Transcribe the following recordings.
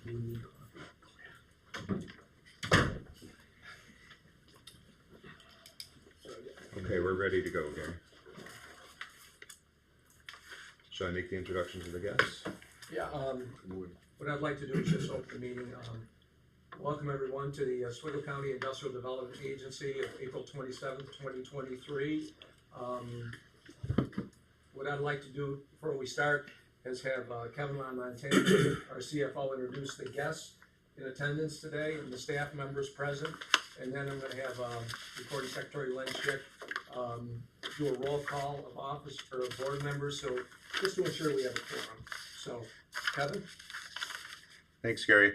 Okay, we're ready to go, Gary. Should I make the introduction to the guests? Yeah, what I'd like to do is just open the meeting. Welcome everyone to the Oswego County Industrial Development Agency of April 27th, 2023. What I'd like to do before we start is have Kevin Montana, our CFO, introduce the guests in attendance today and the staff members present. And then I'm going to have Recording Secretary Len Schick do a roll call of office or board members, so just to ensure we have a quorum. So, Kevin? Thanks, Gary.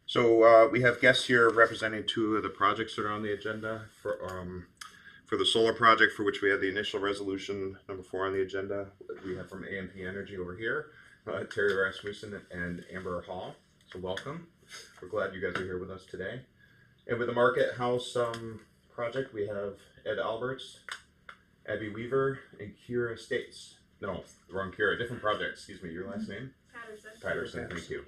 So we have guests here representing two of the projects that are on the agenda for the solar project, for which we had the initial resolution number 4 on the agenda. We have from AMP Energy over here, Terry Rasmussen and Amber Hall. So welcome. We're glad you guys are here with us today. And with the Market House project, we have Ed Alberts, Abby Weaver, and Kira States. No, wrong Kira, different project. Excuse me, your last name? Patterson, thank you.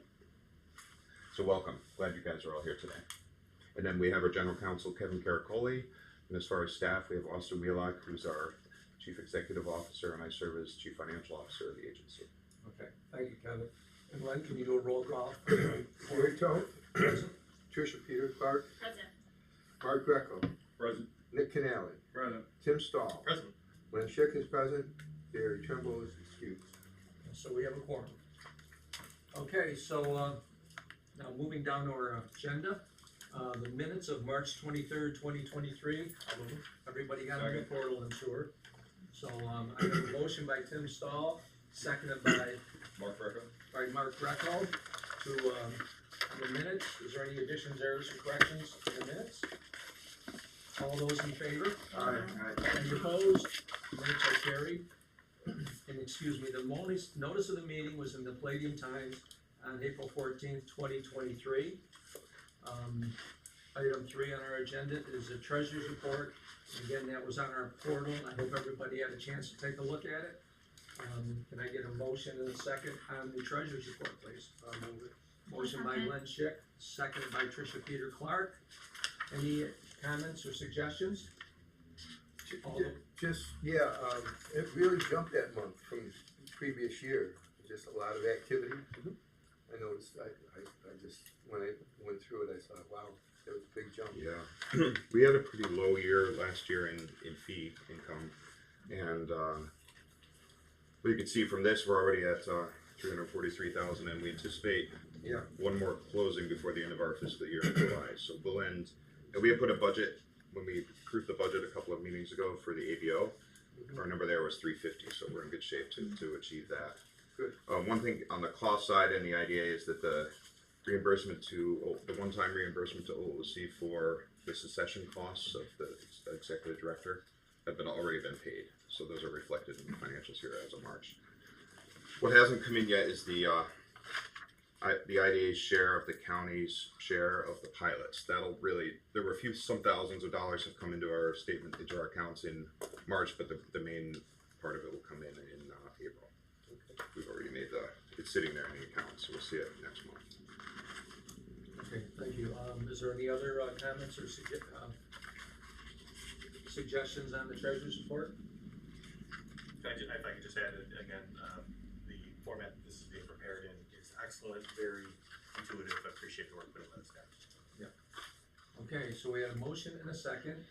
So welcome. Glad you guys are all here today. And then we have our General Counsel, Kevin Caracoli. And as far as staff, we have Austin Wheelock, who's our Chief Executive Officer, and I serve as Chief Financial Officer of the agency. Okay, thank you, Kevin. And Len, can you do a roll call? Gary Toth. Present. Tricia Peter Clark. Present. Mark Greco. Present. Nick Canale. Present. Tim Stahl. Present. Len Schick is present. Gary Trimble is excused. So we have a quorum. Okay, so now moving down to our agenda, the minutes of March 23rd, 2023. Everybody got on the portal, I'm sure. So I have a motion by Tim Stahl, seconded by Mark Greco to the minutes. Is there any additions, errors, or corrections to the minutes? All those in favor? Aye. Any opposed? Minutes are carried. And excuse me, the notice of the meeting was in the Palladium Times on April 14th, 2023. Item 3 on our agenda is the treasurer's report. Again, that was on our portal. I hope everybody had a chance to take a look at it. Can I get a motion and a second on the treasurer's report, please? I'll move it. Motion by Len Schick, seconded by Tricia Peter Clark. Any comments or suggestions? It really jumped that month from the previous year. Just a lot of activity. I noticed, I just, when I went through it, I thought, wow, that was a big jump. Yeah, we had a pretty low year last year in fee income, and you can see from this we're already at 343,000, and we anticipate one more closing before the end of our fiscal year in July. So we'll end. And we had put a budget when we approved the budget a couple of meetings ago for the ABO. Our number there was 350, so we're in good shape to achieve that. Good. One thing on the cost side and the idea is that the reimbursement to the one-time reimbursement to OOC for the succession costs of the executive director have already been paid. So those are reflected in the financials here as of March. What hasn't come in yet is the IDA's share of the county's share of the pilots. That'll really, there were some thousands of dollars have come into our statement, into our accounts in March, but the main part of it will come in April. Okay. We've already made it's sitting there in the account, so we'll see it next month. Okay, thank you. Is there any other comments or suggestions on the treasurer's report? If I could just add it again, the format that this is being prepared in is excellent, very intuitive. I appreciate the work put in by the staff. Yeah. Okay, so we had a motion and a second.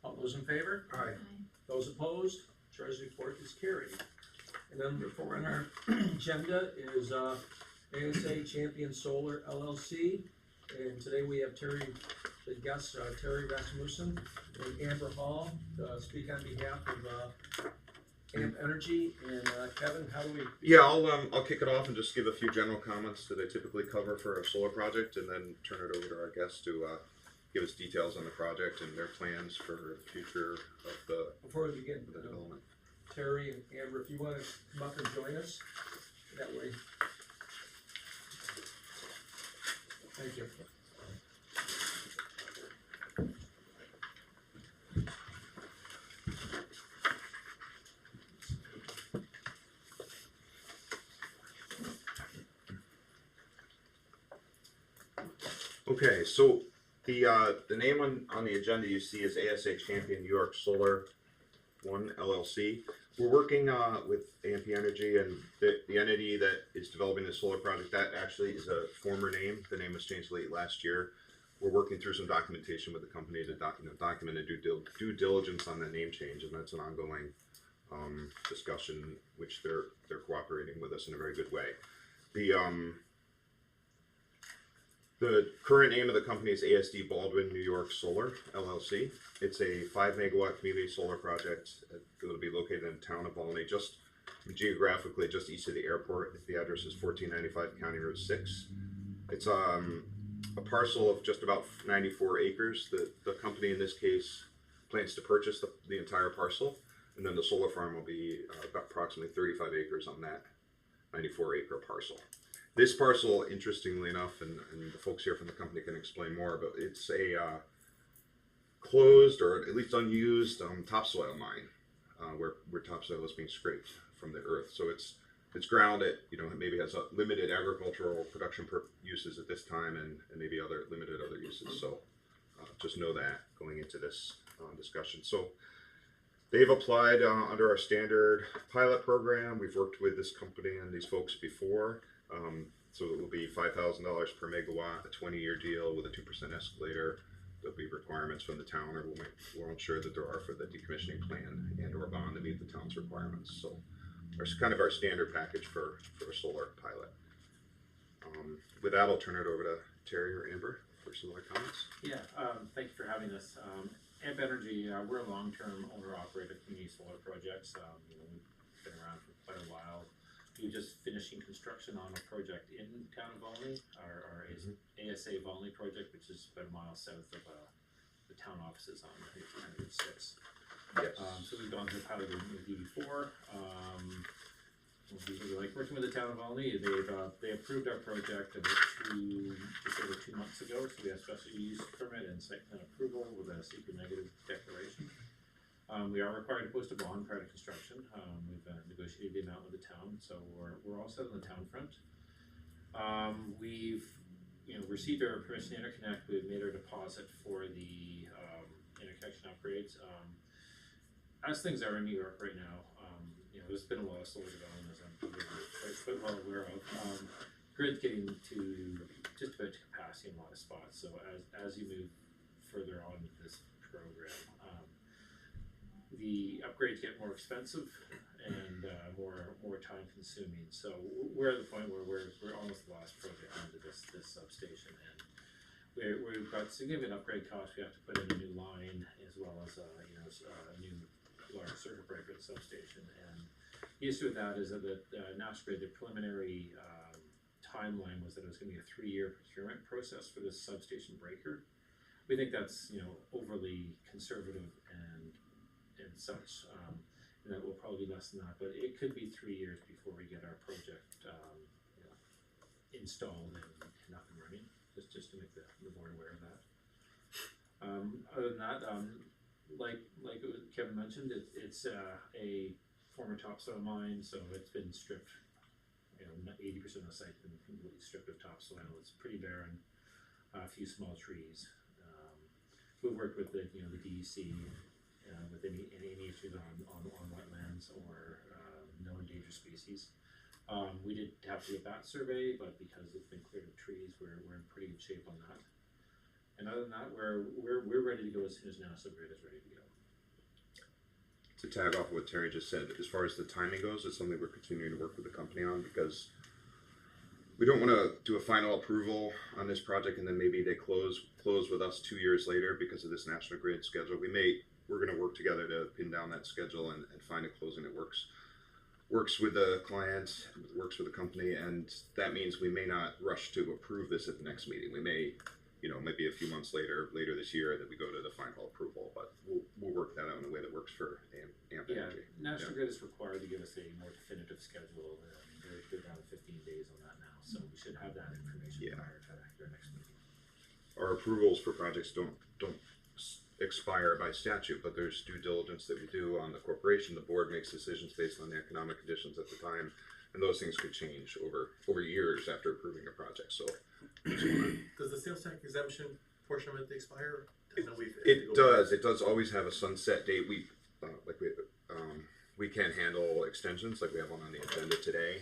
All those in favor? Aye. Those opposed? Treasurer's report is carried. And number 4 on our agenda is ASA Champion Solar LLC. And today we have the guests, Terry Rasmussen and Amber Hall, to speak on behalf of AMP Energy. And Kevin, how do we? Yeah, I'll kick it off and just give a few general comments that I typically cover for a solar project, and then turn it over to our guests to give us details on the project and their plans for the future of the Before we begin, development. Terry and Amber, if you want to come up and join us, that way. Thank you. Okay, so the name on the agenda you see is ASA Champion New York Solar One LLC. We're working with AMP Energy, and the entity that is developing the solar project, that actually is a former name. The name was changed late last year. We're working through some documentation with the company to document a due diligence on the name change, and that's an ongoing discussion, which they're cooperating with us in a very good way. The current name of the company is ASD Baldwin New York Solar LLC. It's a 5 megawatt community solar project that will be located in the town of Volney, just geographically just east of the airport. The address is 1495 County Road 6. It's a parcel of just about 94 acres. The company in this case plans to purchase the entire parcel, and then the solar farm will be about approximately 35 acres on that 94 acre parcel. This parcel, interestingly enough, and the folks here from the company can explain more, but it's a closed or at least unused topsoil mine where topsoil is being scraped from the earth. So it's ground. It maybe has a limited agricultural production uses at this time, and maybe limited other uses. So just know that going into this discussion. So they've applied under our standard pilot program. We've worked with this company and these folks before. So it will be $5,000 per megawatt, a 20-year deal with a 2% escalator. There'll be requirements from the town, or we'll ensure that there are for the decommissioning plan and or bond to meet the town's requirements. So there's kind of our standard package for a solar pilot. With that, I'll turn it over to Terry or Amber for some other comments. Yeah, thank you for having us. AMP Energy, we're a long-term owner-operator of community solar projects. We've been around for quite a while. We're just finishing construction on a project in town of Volney, our ASA Volney project, which is about a mile south of the town offices on Route 6. Yes. So we've gone through the pilot with you before. We really like working with the town of Volney. They approved our project just over 2 months ago. So we have special use permit and site plan approval with a secret negative declaration. We are required to post a bond prior to construction. We've negotiated the amount with the town, so we're all set on the town front. We've received our permission to interconnect. We've made our deposit for the interconnection upgrades. As things are in New York right now, there's been a lot of solar development, as I'm quite well aware of. Grid's getting to just about capacity in a lot of spots. So as you move further on with this program, the upgrades get more expensive and more time consuming. So we're at the point where we're almost the last project into this substation, and we've got significant upgrade costs. We have to put in a new line as well as a new large circuit breaker at the substation. And the issue with that is that the National Grid, the preliminary timeline was that it was going to be a 3-year procurement process for this substation breaker. We think that's overly conservative and such, and that will probably be less than that, but it could be 3 years before we get our project installed and up and running, just to make the board aware of that. Other than that, like Kevin mentioned, it's a former topsoil mine, so it's been stripped. 80% of the site's been completely stripped of topsoil. It's pretty barren, a few small trees. We've worked with the DEC with any issues on wetlands or no endangered species. We did have to do a bat survey, but because it's been cleared of trees, we're in pretty good shape on that. And other than that, we're ready to go as soon as National Grid is ready to go. To tag off what Terry just said, as far as the timing goes, it's something we're continuing to work with the company on, because we don't want to do a final approval on this project and then maybe they close with us 2 years later because of this National Grid schedule. We're going to work together to pin down that schedule and find a closing that works with the client, works with the company, and that means we may not rush to approve this at the next meeting. We may, maybe a few months later this year, that we go to the final approval, but we'll work that out in a way that works for AMP Energy. National Grid is required to give us a more definitive schedule. They're down to 15 days on that now, so we should have that information prior to their next meeting. Our approvals for projects don't expire by statute, but there's due diligence that we do on the corporation. The board makes decisions based on the economic conditions at the time, and those things could change over years after approving a project. So we just want to does the sales tax exemption portion of it expire? I know we've had to It go does. back. It does always have a sunset date. We can't handle extensions like we have one on the agenda today.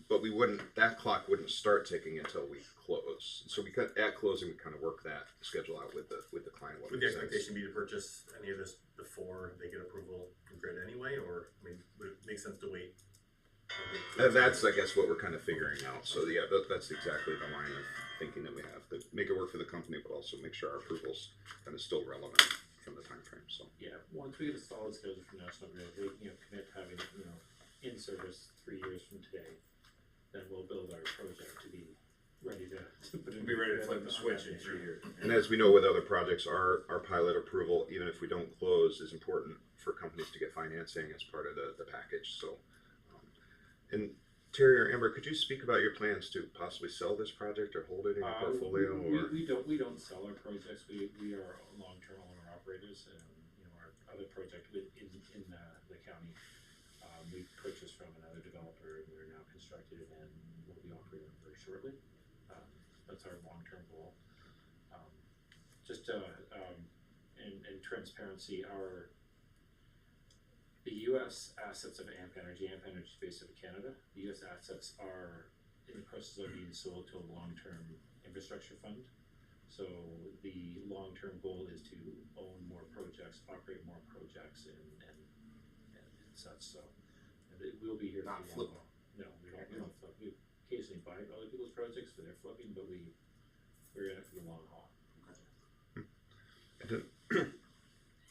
But we wouldn't. That clock wouldn't start ticking until we close. So at closing, we kind of work that schedule out with the client. What Would the makes sense. expectation be to purchase any of this before they get approval from grid anyway, or, I mean, would it make sense to wait? That's, I guess, what we're kind of figuring out. So yeah, that's exactly the line of thinking that we have to make it work for the company, but also make sure our approvals kind of still relevant from the time frame. So Yeah, once we get a solid schedule from National Grid, they can, commit to having it, in service 3 years from today, then we'll build our project to be ready to put in. Be ready to flip the on switch that in day. 3 years. and as we know with other projects, our pilot approval, even if we don't close, is important for companies to get financing as part of the package. So, and Terry or Amber, could you speak about your plans to possibly sell this project or hold it in your portfolio? We don't sell our projects. We are long-term owner operators, and our other project in the county, we purchased from another developer, and we're now constructed and will be operating very shortly. That's our long-term goal. In transparency, the U.S. assets of AMP Energy is based out of Canada. The U.S. assets are in the process of being sold to a long-term infrastructure fund. So the long-term goal is to own more projects, operate more projects, and such. So it will be here. Not for the long flip. haul. No, we don't flip. We occasionally buy other people's projects for their flipping, but we're in it for the long haul.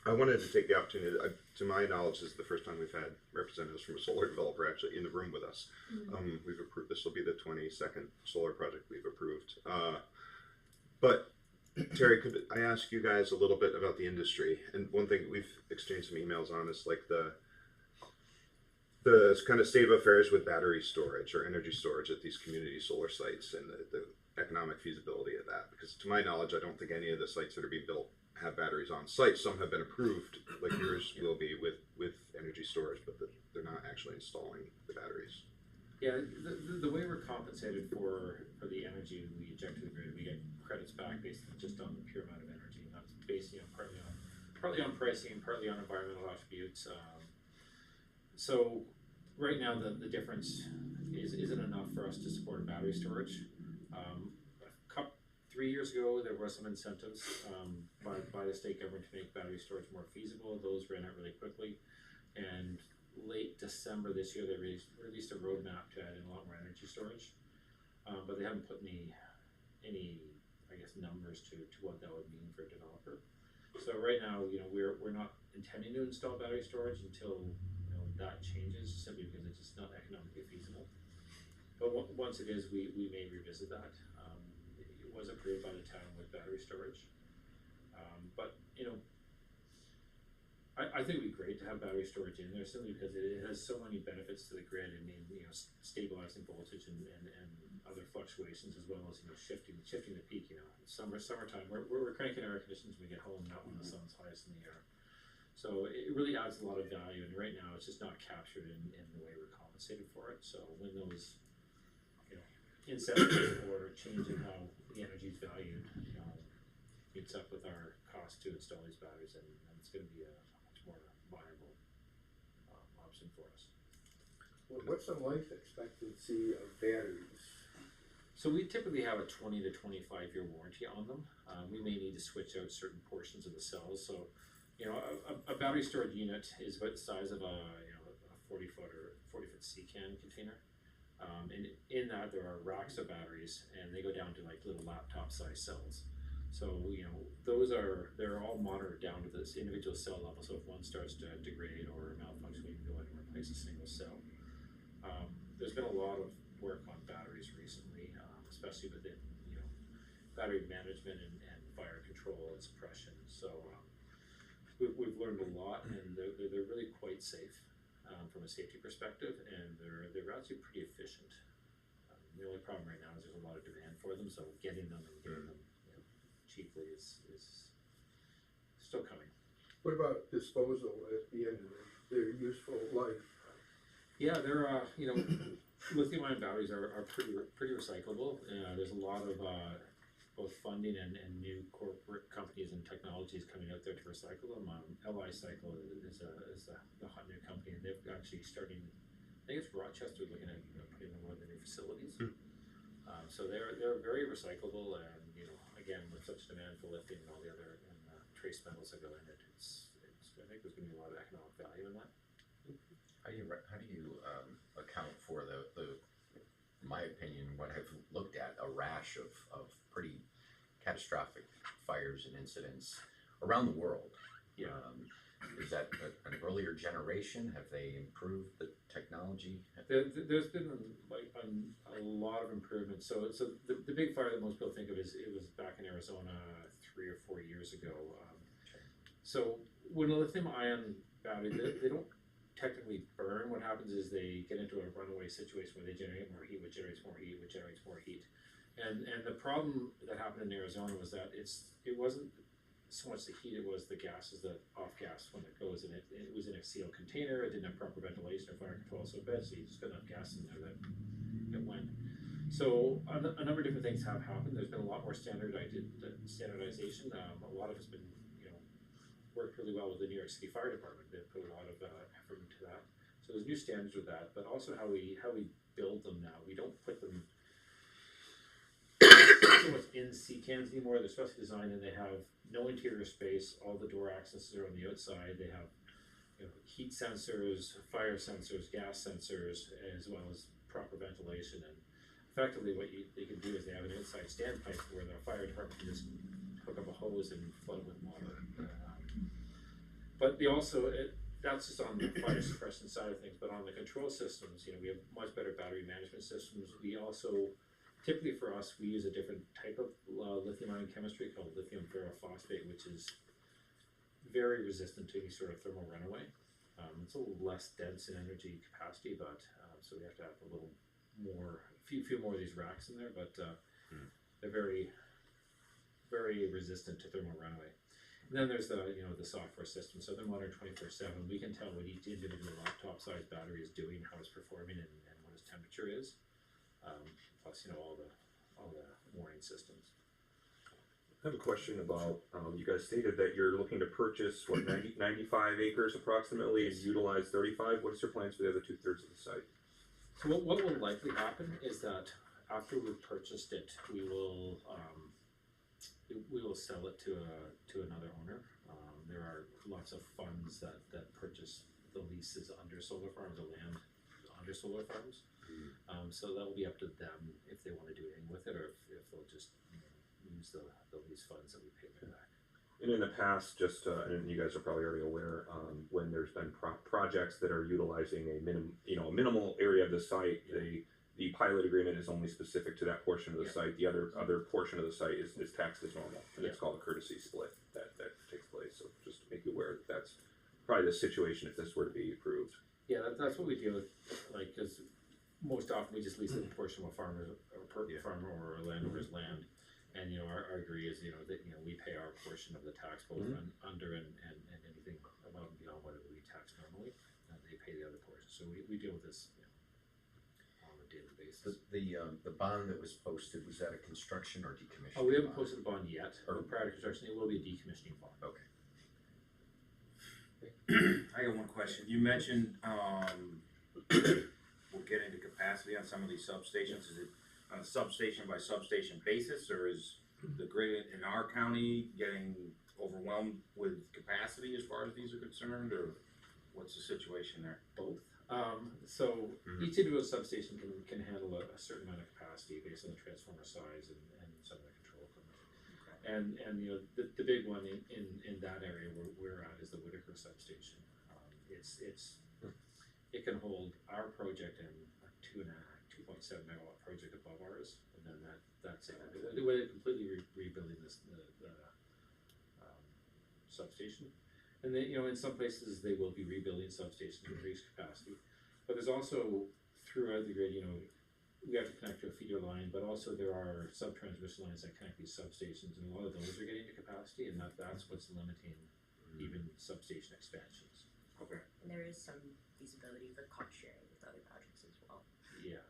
I wanted to take the opportunity. To my knowledge, this is the first time we've had representatives from a solar developer actually in the room with us. We've approved. This will be the 22nd solar project we've approved. But Terry, could I ask you guys a little bit about the industry? And one thing we've exchanged some emails on is like the kind of state of affairs with battery storage or energy storage at these community solar sites and the economic feasibility of that. Because to my knowledge, I don't think any of the sites that are being built have batteries on site. Some have been approved, like yours will be with energy storage, but they're not actually installing the batteries. Yeah, the way we're compensated for the energy we inject to the grid, we get credits back based just on the pure amount of energy, and that's based partly on pricing and partly on environmental attributes. So right now the difference isn't enough for us to support battery storage. 3 years ago, there were some incentives by the state government to make battery storage more feasible. Those ran out really quickly, and late December this year, they released a roadmap to add in a lot more energy storage, but they haven't put any I guess numbers to what that would mean for a developer. So right now, we're not intending to install battery storage until that changes, simply because it's just not economically feasible. But once it is, we may revisit that. It was approved by the town with battery storage, but I think it'd be great to have battery storage in there, simply because it has so many benefits to the grid. I mean, stabilizing voltage and other fluctuations, as well as shifting the peak. Summertime, we're cranking air conditioners when we get home, not when the sun's highest in the air. So it really adds a lot of value, and right now it's just not captured in the way we're compensated for it. So when those incentives or change in how the energy is valued meets up with our cost to install these batteries, and it's going to be a much more viable option for us. What's the life expectancy of batteries? So we typically have a 20 to 25 year warranty on them. We may need to switch out certain portions of the cells. So, a battery storage unit is about the size of a 40-foot or 40-foot C-can container. And in that there are racks of batteries, and they go down to like little laptop size cells. So they're all monitored down to this individual cell level. So if one starts to degrade or malfunction, we can go in and replace a single cell. There's been a lot of work on batteries recently, especially within battery management and fire control and suppression. So we've learned a lot, and they're really quite safe. From a safety perspective, and they're actually pretty efficient. The only problem right now is there's a lot of demand for them, so getting them cheaply is still coming. What about disposal at the end of their useful life? Yeah, they're lithium-ion batteries are pretty recyclable. There's a lot of both funding and new corporate companies and technologies coming out there to recycle them. LI Cycle is the hot new company, and they've actually starting, I think it's Rochester, looking at putting in one of the new facilities. So they're very recyclable, and again, with such demand for lithium and all the other trace metals that go in it, I think there's going to be a lot of economic value in that. How do you account for the, in my opinion, what I've looked at, a rash of pretty catastrophic fires and incidents around the world? Yeah. Is that an earlier generation? Have they improved the technology? There's been a lot of improvements. So the big fire that most people think of it was back in Arizona 3 or 4 years ago. So when a lithium ion battery, they don't technically burn. What happens is they get into a runaway situation where they generate more heat, which generates more heat, which generates more heat. And the problem that happened in Arizona was that it wasn't so much the heat, it was the gases, the off gas when it goes in. It was in a sealed container, it didn't have proper ventilation or fire control, so eventually you just got enough gas in there that it went. So a number of different things have happened. There's been a lot more standardization. A lot of it's been worked really well with the New York City Fire Department. They've put a lot of effort into that. So there's new standards with that, but also how we build them now. We don't put them so much in sea cans anymore. They're specially designed, and they have no interior space. All the door accesses are on the outside. They have heat sensors, fire sensors, gas sensors, as well as proper ventilation. And effectively, what they can do is they have an outside standpipe where the fire department can just hook up a hose and flood it with water. But they also, that's just on the fire suppression side of things, but on the control systems, we have much better battery management systems. We also, typically for us, we use a different type of lithium ion chemistry called lithium ferrophosphate, which is very resistant to any sort of thermal runaway. It's a little less dense in energy capacity, but so we have to have a little more, a few more of these racks in there, but they're very, very resistant to thermal runaway. And then there's the software system. So they're monitored 24/7. We can tell what each individual laptop size battery is doing, how it's performing, and what its temperature is. Plus, all the warning systems. I have a question about, you guys stated that you're looking to purchase, 95 acres approximately, and utilize 35. What is your plans for the other 2/3 of the site? So what will likely happen is that after we've purchased it, we will sell it to another owner. There are lots of funds that purchase the leases under solar farms, the land under solar farms. So that will be up to them if they want to do anything with it, or if they'll just use the lease funds that we pay back. And in the past, and you guys are probably already aware, when there's been projects that are utilizing a minimal area of the site, the pilot agreement is only specific to that portion of the site. The other portion of the site is taxed as normal, and it's called a courtesy split that takes place. So just to make you aware that that's probably the situation if this were to be approved. Yeah, that's what we deal with. Because most often we just lease a portion of a farmer or a landowner's land, and our agree is that we pay our portion of the tax both under and anything above and beyond whatever we tax normally, and they pay the other portion. So we deal with this on a daily basis. The bond that was posted, was that a construction or decommissioning? Oh, we haven't bond? posted the bond yet. Prior to construction, it will be a decommissioning bond. Okay. I got one question. You mentioned we'll get into capacity on some of these substations. Is it on a substation by substation basis, or is the grid in our county getting overwhelmed with capacity as far as these are concerned, or what's the situation there? Both. So each individual substation can handle a certain amount of capacity based on the transformer size and some of the control equipment. And the big one in that area where we're at is the Whitaker substation. It can hold our project and a 2.7 megawatt project above ours, and then that's it. We're completely rebuilding the substation. And then, in some places they will be rebuilding substations to increase capacity. But there's also, throughout the grid, we have to connect to a feeder line, but also there are sub-transmission lines that connect these substations, and a lot of those are getting to capacity, and that's what's limiting even substation expansions. Okay. And there is some feasibility for cost sharing with other projects as well. Yeah,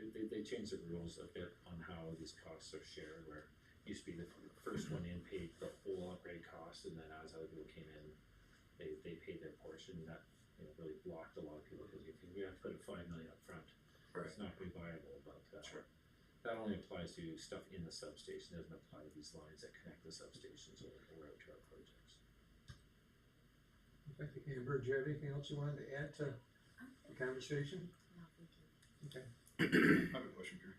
they changed the rules a bit on how these costs are shared, where used to be the first one in paid the whole upgrade cost, and then as other people came in, they paid their portion. That, you know, really blocked a lot of people, because if we have to put a $5 million up front, it's not really viable. But that only applies to stuff in the substation. It doesn't apply to these lines that connect the substations or out to our projects. I think, Amber, do you have anything else you wanted to add to the conversation? No, thank you. Okay. I have a question here.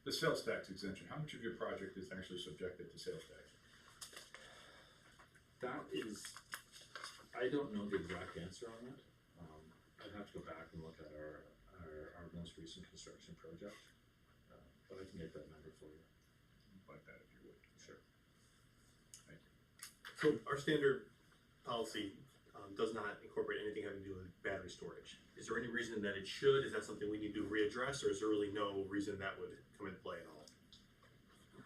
The sales tax exemption, how much of your project is actually subjected to sales tax? That is, I don't know the exact answer on that. I'd have to go back and look at our most recent construction project, but I can get that number for you. Like that, if you would. Sure. Thank you. So our standard policy does not incorporate anything having to do with battery storage. Is there any reason that it should? Is that something we need to readdress, or is there really no reason that would come into play at all?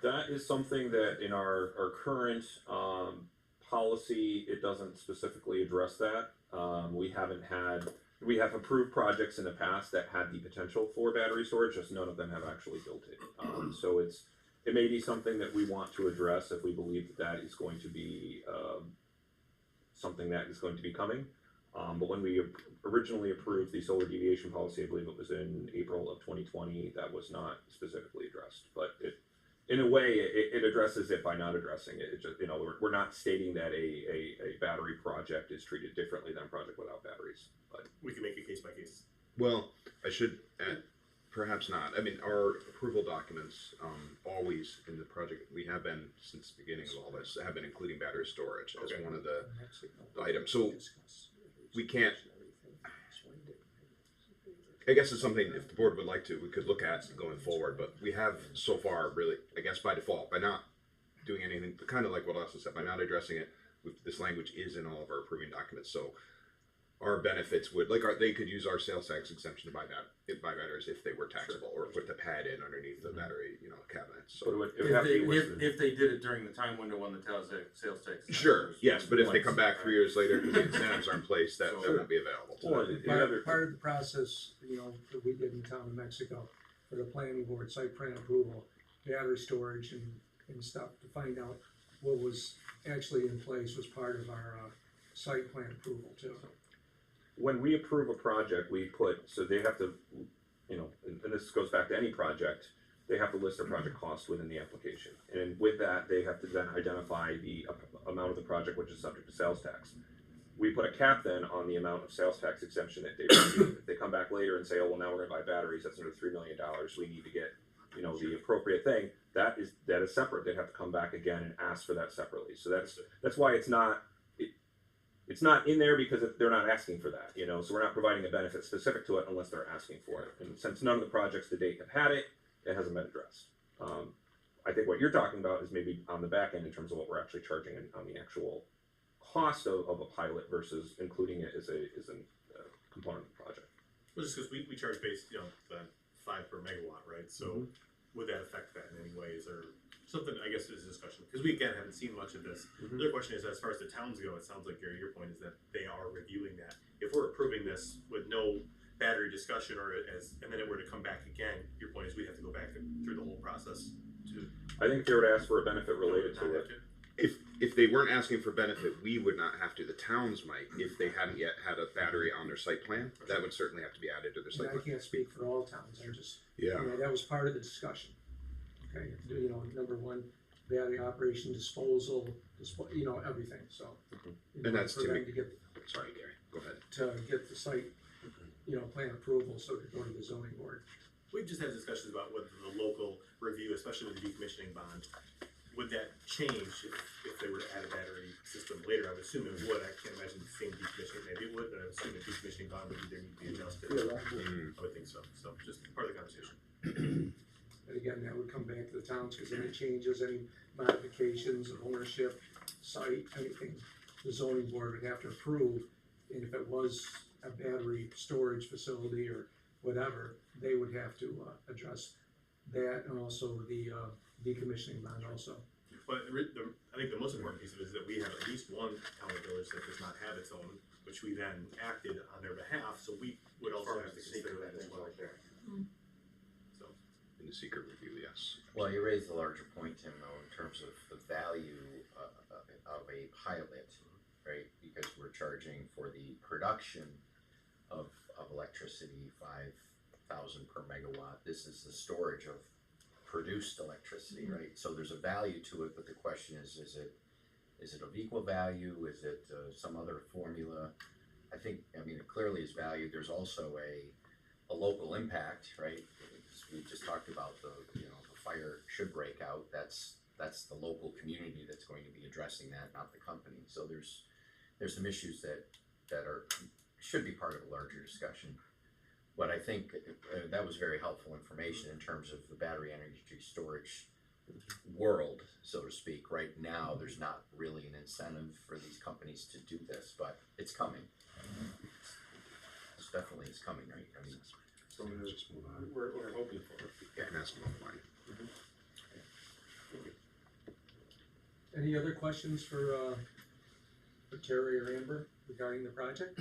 That is something that in our current policy, it doesn't specifically address that. We have approved projects in the past that had the potential for battery storage, just none of them have actually built it. So it may be something that we want to address if we believe that is going to be something that is going to be coming. But when we originally approved the solar deviation policy, I believe it was in April of 2020, that was not specifically addressed. But in a way, it addresses it by not addressing it. It just, you know, we're not stating that a battery project is treated differently than a project without batteries. But We can make it case by case. Well, I should add, perhaps not. I mean, our approval documents, always in the project, we have been, since the beginning of all this, have been including battery storage as Okay. one of the items. So we can't, I guess it's something, if the board would like to, we could look at going forward, but we have so far really, I guess by default, by not doing anything, kind of like what Austin said, by not addressing it, this language is in all of our approving documents, so our benefits would, they could use our sales tax exemption to buy batteries if they were taxable, or put the pad in underneath the battery, cabinets, but so. it would have to be listed. If they did it during the time window when the sales tax. Sure, yes, but if they come back 3 years later, because the incentives are in place, that won't be available to Well, them. Part of the process, that we did in the town of Mexico for the planning board site plan approval, battery storage and stuff, to find out what was actually in place was part of our site plan approval too. When we approve a project, so they have to, and this goes back to any project, they have to list their project cost within the application. And with that, they have to then identify the amount of the project which is subject to sales tax. We put a cap then on the amount of sales tax exemption that they receive. If they come back later and say, oh, well, now we're gonna buy batteries, that's another $3 million, we need to get, the appropriate thing, that is separate. They'd have to come back again and ask for that separately. So that's why it's not in there, because they're not asking for that, so we're not providing a benefit specific to it unless they're asking for it. And since none of the projects to date have had it, it hasn't been addressed. I think what you're talking about is maybe on the back end in terms of what we're actually charging on the actual cost of a pilot versus including it as a component of the project. Well, just because we charge based, the 5 per megawatt, right? So would that affect that in any way? Is there something, I guess, is a discussion? Because we, again, haven't seen much of this. The other question is, as far as the towns go, it sounds like, Gary, your point is that they are reviewing that. If we're approving this with no battery discussion, and then it were to come back again, your point is we have to go back through the whole process to. I think if they were to ask for a benefit related not to have it. If they weren't asking for benefit, we would not have to. The towns might, if they hadn't yet had a battery on their site plan. That would certainly have to be added to their And site I plan. can't speak for all towns, I just, Yeah. that was part of the discussion. Okay, number one, battery operation, disposal, everything, so. And that's for to them make- to get, Sorry, Gary. Go ahead. to get the site, plan approval, so to go to the zoning board. We've just had discussions about whether the local review, especially with the decommissioning bond, would that change if they were to add a battery system later? I would assume it would. I can't imagine the same decommissioning, maybe it would, but I would assume a decommissioning bond would either need to be adjusted. I would think so. So just part of the conversation. And again, that would come back to the towns, because any changes, any modifications of ownership, site, anything, the zoning board would have to approve. And if it was a battery storage facility or whatever, they would have to address that, and also the decommissioning bond also. But I think the most important piece of it is that we have at least one town or village that does not have its own, which we then acted on their behalf, so we would also have to consider that as well. So. the secret review, yes. Well, you raised a larger point, Tim, though, in terms of the value of a pilot, right? Because we're charging for the production of electricity, 5,000 per megawatt. This is the storage of produced electricity, right? So there's a value to it, but the question is it of equal value? Is it some other formula? I mean, it clearly is valued. There's also a local impact, right? We just talked about the fire should break out. That's the local community that's going to be addressing that, not the company. So there's some issues that should be part of a larger discussion. But I think that was very helpful information in terms of the battery energy storage world, so to speak. Right now, there's not really an incentive for these companies to do this, but it's coming. It's definitely is coming, right? I mean, So we're hoping for it. Yeah, and that's more money. Any other questions for Terry or Amber regarding the project?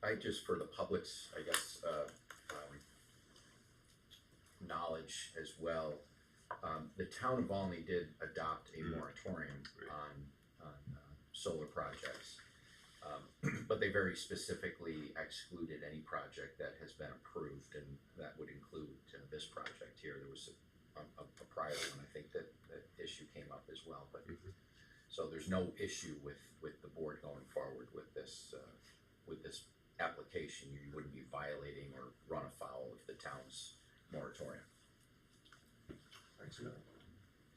I just, for the public's, I guess, knowledge as well, the town of Olney did adopt a moratorium on solar projects. But they very specifically excluded any project that has been approved, and that would include this project here. There was a prior one, I think, that issue came up as well, but so there's no issue with the board going forward with this application. You wouldn't be violating or run afoul of the town's moratorium. Excellent.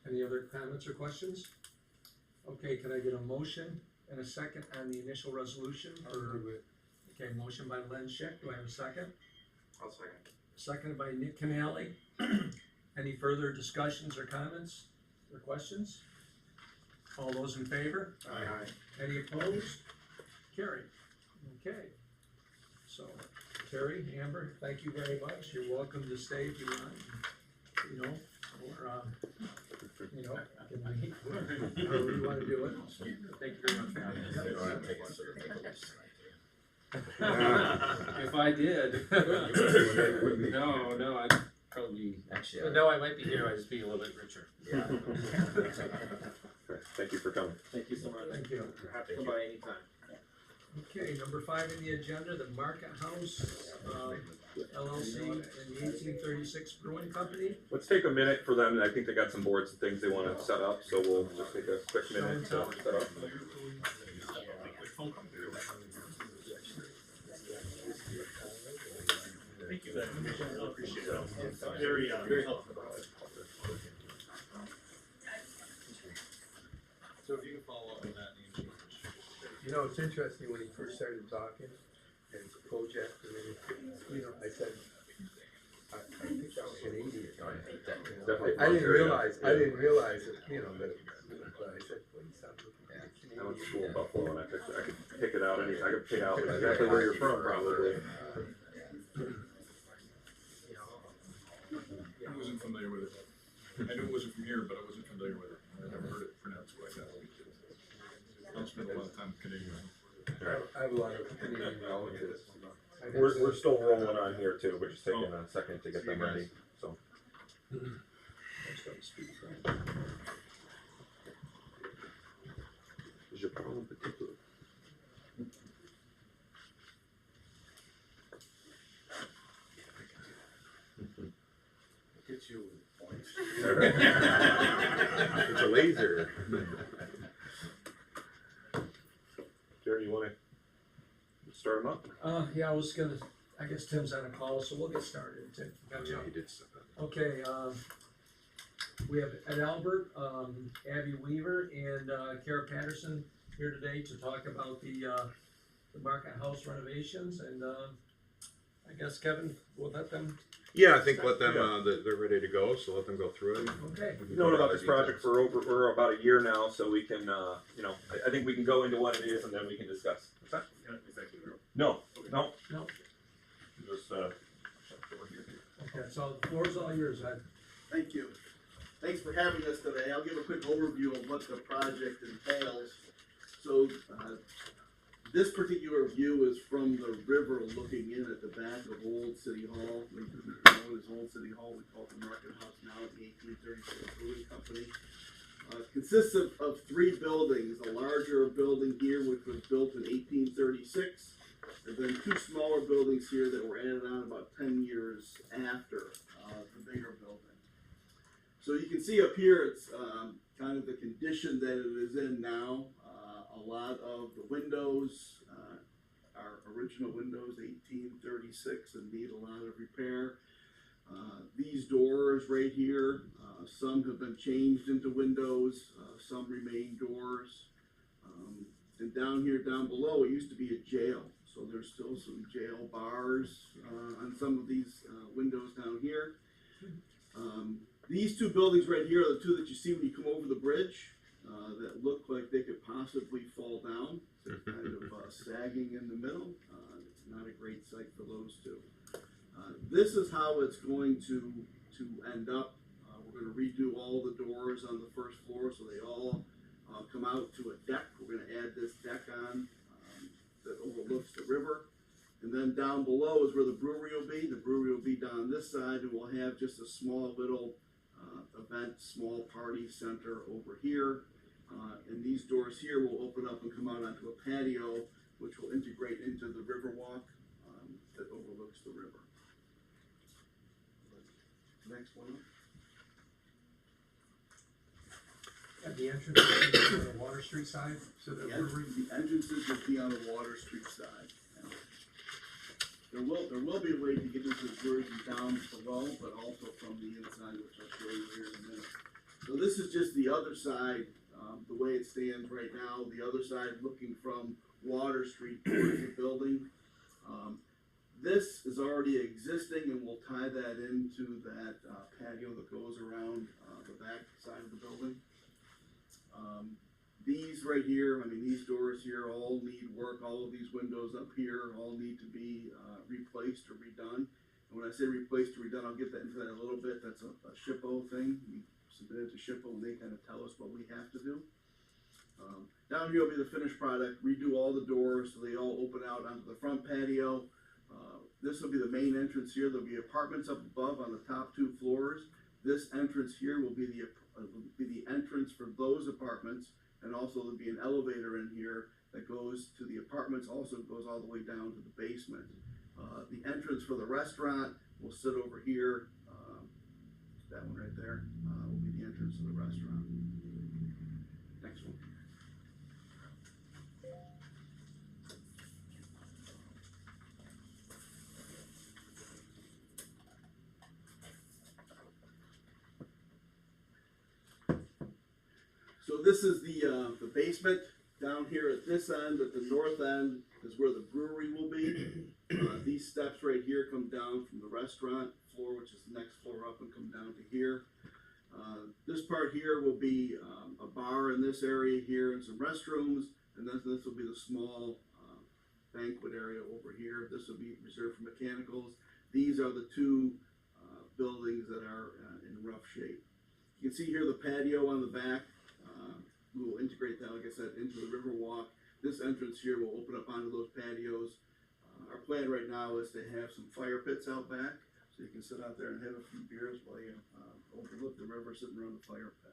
Any other comments or questions? Okay, can I get a motion and a second on the initial resolution? Okay, motion by Len Schick. Do I have a second? I'll second. Seconded by Nick Canale. Any further discussions or comments or questions? All those in favor? Aye. Any opposed? Carried. Okay. So, Terry, Amber, thank you very much. You're welcome to stay if you want. Or good night. However you want to do it. Thank you very much for having us. They don't have to take us to the table this If I did, no, I'd probably, Actually, no, I might be here, I'd just be a little bit richer. yeah. Thank you for coming. Thank you so much. Thank you. Happy to come by anytime. Okay, number 5 in the agenda, the Market House LLC and the 1836 Brewing Company. Let's take a minute for them. I think they got some boards and things they want to set up, so we'll just take a quick minute to set up. Thank you very much. I appreciate it. It's very helpful. So if you can follow up on that, Ian. You know, it's interesting when he first started talking, and it's a project, and then, I said, I think that was an idiot. Definitely. I didn't realize that, but I said, well, you sound like I went to school in Buffalo, and I could pick it out. I could pick out exactly where you're from, probably. I wasn't familiar with it. I knew it wasn't from here, but I wasn't familiar with it. I never heard it pronounced like that. I don't spend a lot of time with Canadians. I have a lot of Canadian relatives. We're still rolling on here too. We're just taking a second to get them ready. So. Is your problem particular? Get you with points. It's a laser. Jerry, you want to start them up? Yeah, I guess Tim's on a call, so we'll get started. Tim, gotcha. He did stuff. Okay, we have Ed Albert, Abby Weaver, and Kara Patterson here today to talk about the Market House renovations, and I guess Kevin, we'll let them. Yeah, I think let them, they're ready to go, so let them go through it. Okay. We've known about this project for about a year now, so we can, I think we can go into what it is and then we can discuss. What's that? Yeah, exactly. No. Just, Okay, so the floor's all yours, Ed. Thank you. Thanks for having us today. I'll give a quick overview of what the project entails. So, This particular view is from the river looking in at the back of Old City Hall. We know it as Old City Hall, we call it the Market House now, the 1836 Brewing Company. Consists of three buildings, a larger building here which was built in 1836, and then two smaller buildings here that were added on about 10 years after the bigger building. So you can see up here it's kind of the condition that it is in now. A lot of the windows are original windows, 1836, and need a lot of repair. These doors right here, some have been changed into windows, some remain doors. And down here, down below, it used to be a jail. So there's still some jail bars on some of these windows down here. These two buildings right here are the two that you see when you come over the bridge that look like they could possibly fall down. They're kind of sagging in the middle. It's not a great sight for those two. This is how it's going to end up. We're going to redo all the doors on the first floor so they all come out to a deck. We're going to add this deck on that overlooks the river. And then down below is where the brewery will be. The brewery will be down this side, and we'll have just a small little event, small party center over here. And these doors here will open up and come out onto a patio, which will integrate into the river walk that overlooks the river. Next one. And the entrance is on the Water Street side, so the brewery. The entrances will be on the Water Street side. There will be a way to get into the brewery down below, but also from the inside, which I'll show you here in a minute. So this is just the other side, the way it stands right now. The other side looking from Water Street towards the building. This is already existing, and we'll tie that into that patio that goes around the back side of the building. These right here, I mean, these doors here all need work. All of these windows up here all need to be replaced or redone. And when I say replaced or redone, I'll get that into that in a little bit. That's a SHPO thing. We submit it to SHPO, and they kind of tell us what we have to do. Down here will be the finished product. Redo all the doors so they all open out onto the front patio. This will be the main entrance here. There'll be apartments up above on the top two floors. This entrance here will be the entrance for those apartments. And also there'll be an elevator in here that goes to the apartments, also goes all the way down to the basement. The entrance for the restaurant will sit over here. That one right there will be the entrance to the restaurant. Next one. So this is the basement. Down here at this end, at the north end, is where the brewery will be. These steps right here come down from the restaurant floor, which is the next floor up, and come down to here. This part here will be a bar in this area here and some restrooms, and then this will be the small banquet area over here. This will be reserved for mechanicals. These are the two buildings that are in rough shape. You can see here the patio on the back. We will integrate that, like I said, into the river walk. This entrance here will open up onto those patios. Our plan right now is to have some fire pits out back, so you can sit out there and have a few beers while you overlook the river sitting around the fire pit.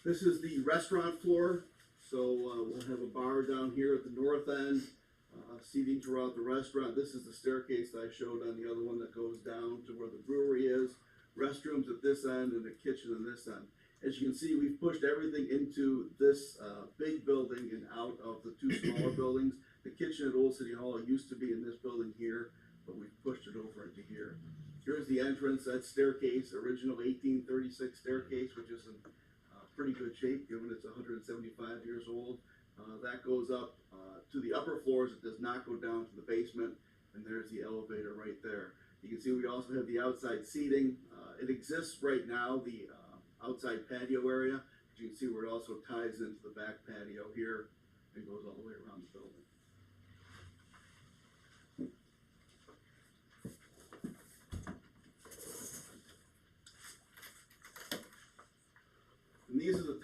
This is the restaurant floor. So we'll have a bar down here at the north end, seating throughout the restaurant. This is the staircase that I showed on the other one that goes down to where the brewery is. Restrooms at this end and the kitchen on this end. As you can see, we've pushed everything into this big building and out of the two smaller buildings. The kitchen at Old City Hall used to be in this building here, but we've pushed it over into here. Here's the entrance, that staircase, original 1836 staircase, which is in pretty good shape given it's 175 years old. That goes up to the upper floors. It does not go down to the basement, and there's the elevator right there. You can see we also have the outside seating. It exists right now, the outside patio area. You can see where it also ties into the back patio here and goes all the way around the building.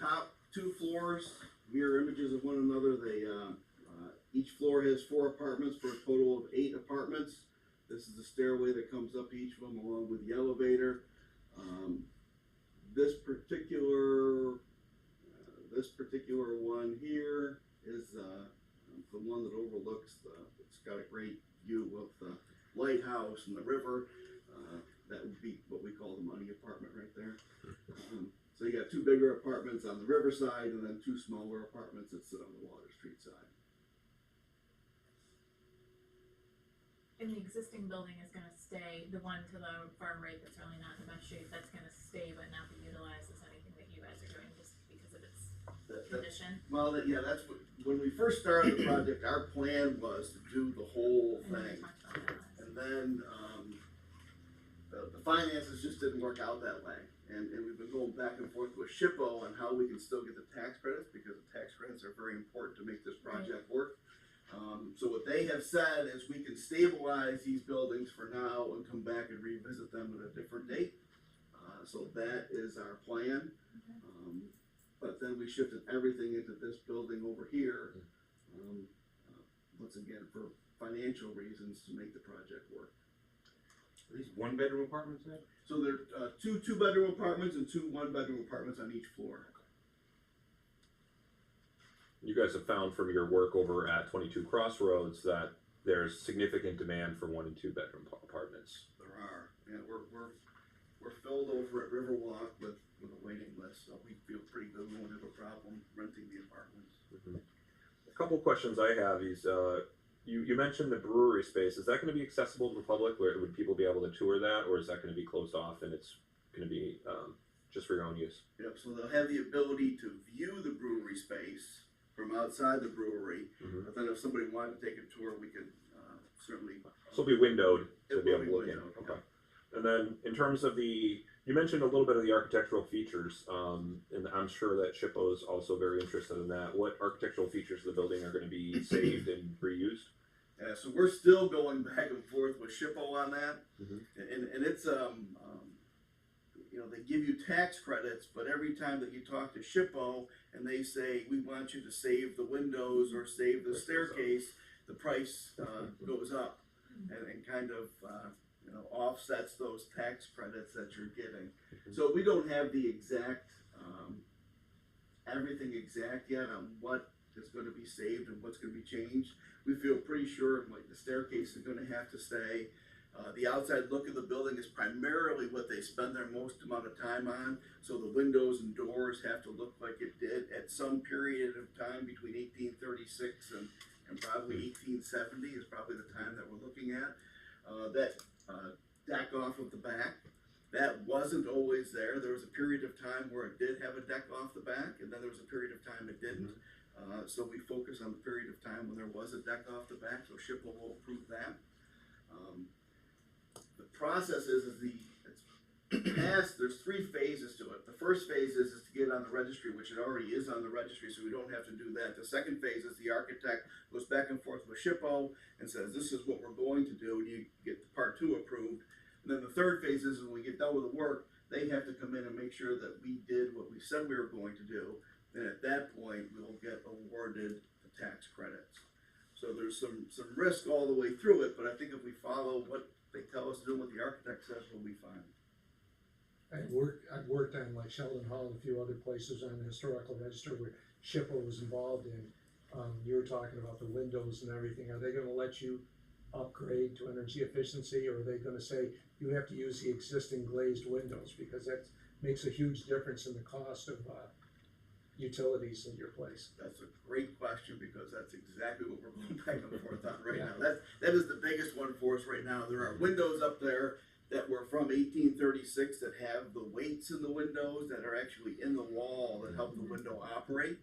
top two floors mirror images of one another. Each floor has 4 apartments for a total of 8 apartments. This is the stairway that comes up each of them along with the elevator. This particular one here is the one that overlooks it's got a great view of the lighthouse and the river. That would be what we call the money apartment right there. So you got 2 bigger apartments on the riverside and then 2 smaller apartments that sit on the Water Street side. And the existing building is gonna stay, the one to the far right that's really not in the best shape, that's gonna stay but not be utilized as anything that you guys are doing just because of its condition? Well, yeah, that's what, when we first started the project, our plan was to do the whole I know we thing. talked about that last. And then, the finances just didn't work out that way. And we've been going back and forth with SHPO on how we can still get the tax credits, because the tax credits are very important to make this project work. So what they have said is we can stabilize these buildings for now and come back and revisit them at a different date. So that is our plan. But then we shifted everything into this building over here, once again, for financial reasons to make the project work. Are these 1-bedroom apartments then? So there are 2 2-bedroom apartments and 2 1-bedroom apartments on each floor. You guys have found from your work over at 22 Crossroads that there's significant demand for 1 and 2 bedroom apartments. There are, yeah, we're filled over at Riverwalk with a waiting list, so we feel pretty good. We won't have a problem renting the apartments. A couple questions I have is, you mentioned the brewery space. Is that going to be accessible to the public? Where would people be able to tour that, or is that going to be closed off and it's going to be just for your own use? Yep, so they'll have the ability to view the brewery space from outside the brewery, but then if somebody wanted to take a tour, we could certainly. So it'll be windowed to It be will able be to look in. windowed, Okay. And then in terms of you mentioned a little bit of the architectural features, and I'm sure that SHPO is also very interested in that. What architectural features of the building are going to be saved and reused? So we're still going back and forth with SHPO on that, and it's you know, they give you tax credits, but every time that you talk to SHPO and they say we want you to save the windows or save the staircase, the price goes up and kind of you know, offsets those tax credits that you're getting. So we don't have the exact everything exact yet on what is going to be saved and what's going to be changed. We feel pretty sure like the staircase is going to have to stay. The outside look of the building is primarily what they spend their most amount of time on. So the windows and doors have to look like it did at some period of time between 1836 and probably 1870 is probably the time that we're looking at. That deck off of the back, that wasn't always there. There was a period of time where it did have a deck off the back, and then there was a period of time it didn't. So we focus on the period of time when there was a deck off the back, so SHPO will approve that. The process is there's 3 phases to it. The first phase is to get it on the registry, which it already is on the registry, so we don't have to do that. The second phase is the architect goes back and forth with SHPO and says, this is what we're going to do, and you get the part 2 approved. And then the third phase is when we get done with the work, they have to come in and make sure that we did what we said we were going to do. And at that point, we'll get awarded the tax credits. So there's some risk all the way through it, but I think if we follow what they tell us to do, what the architect says, we'll be fine. I've worked on like Sheldon Hall and a few other places on the historical register where SHPO was involved in. You were talking about the windows and everything. Are they gonna let you upgrade to energy efficiency, or are they gonna say you have to use the existing glazed windows? Because that makes a huge difference in the cost of utilities in your place. That's a great question, because that's exactly what we're going back and forth on right now. That is the biggest one for us right now. There are windows up there that were from 1836 that have the weights in the windows that are actually in the wall that help the window operate.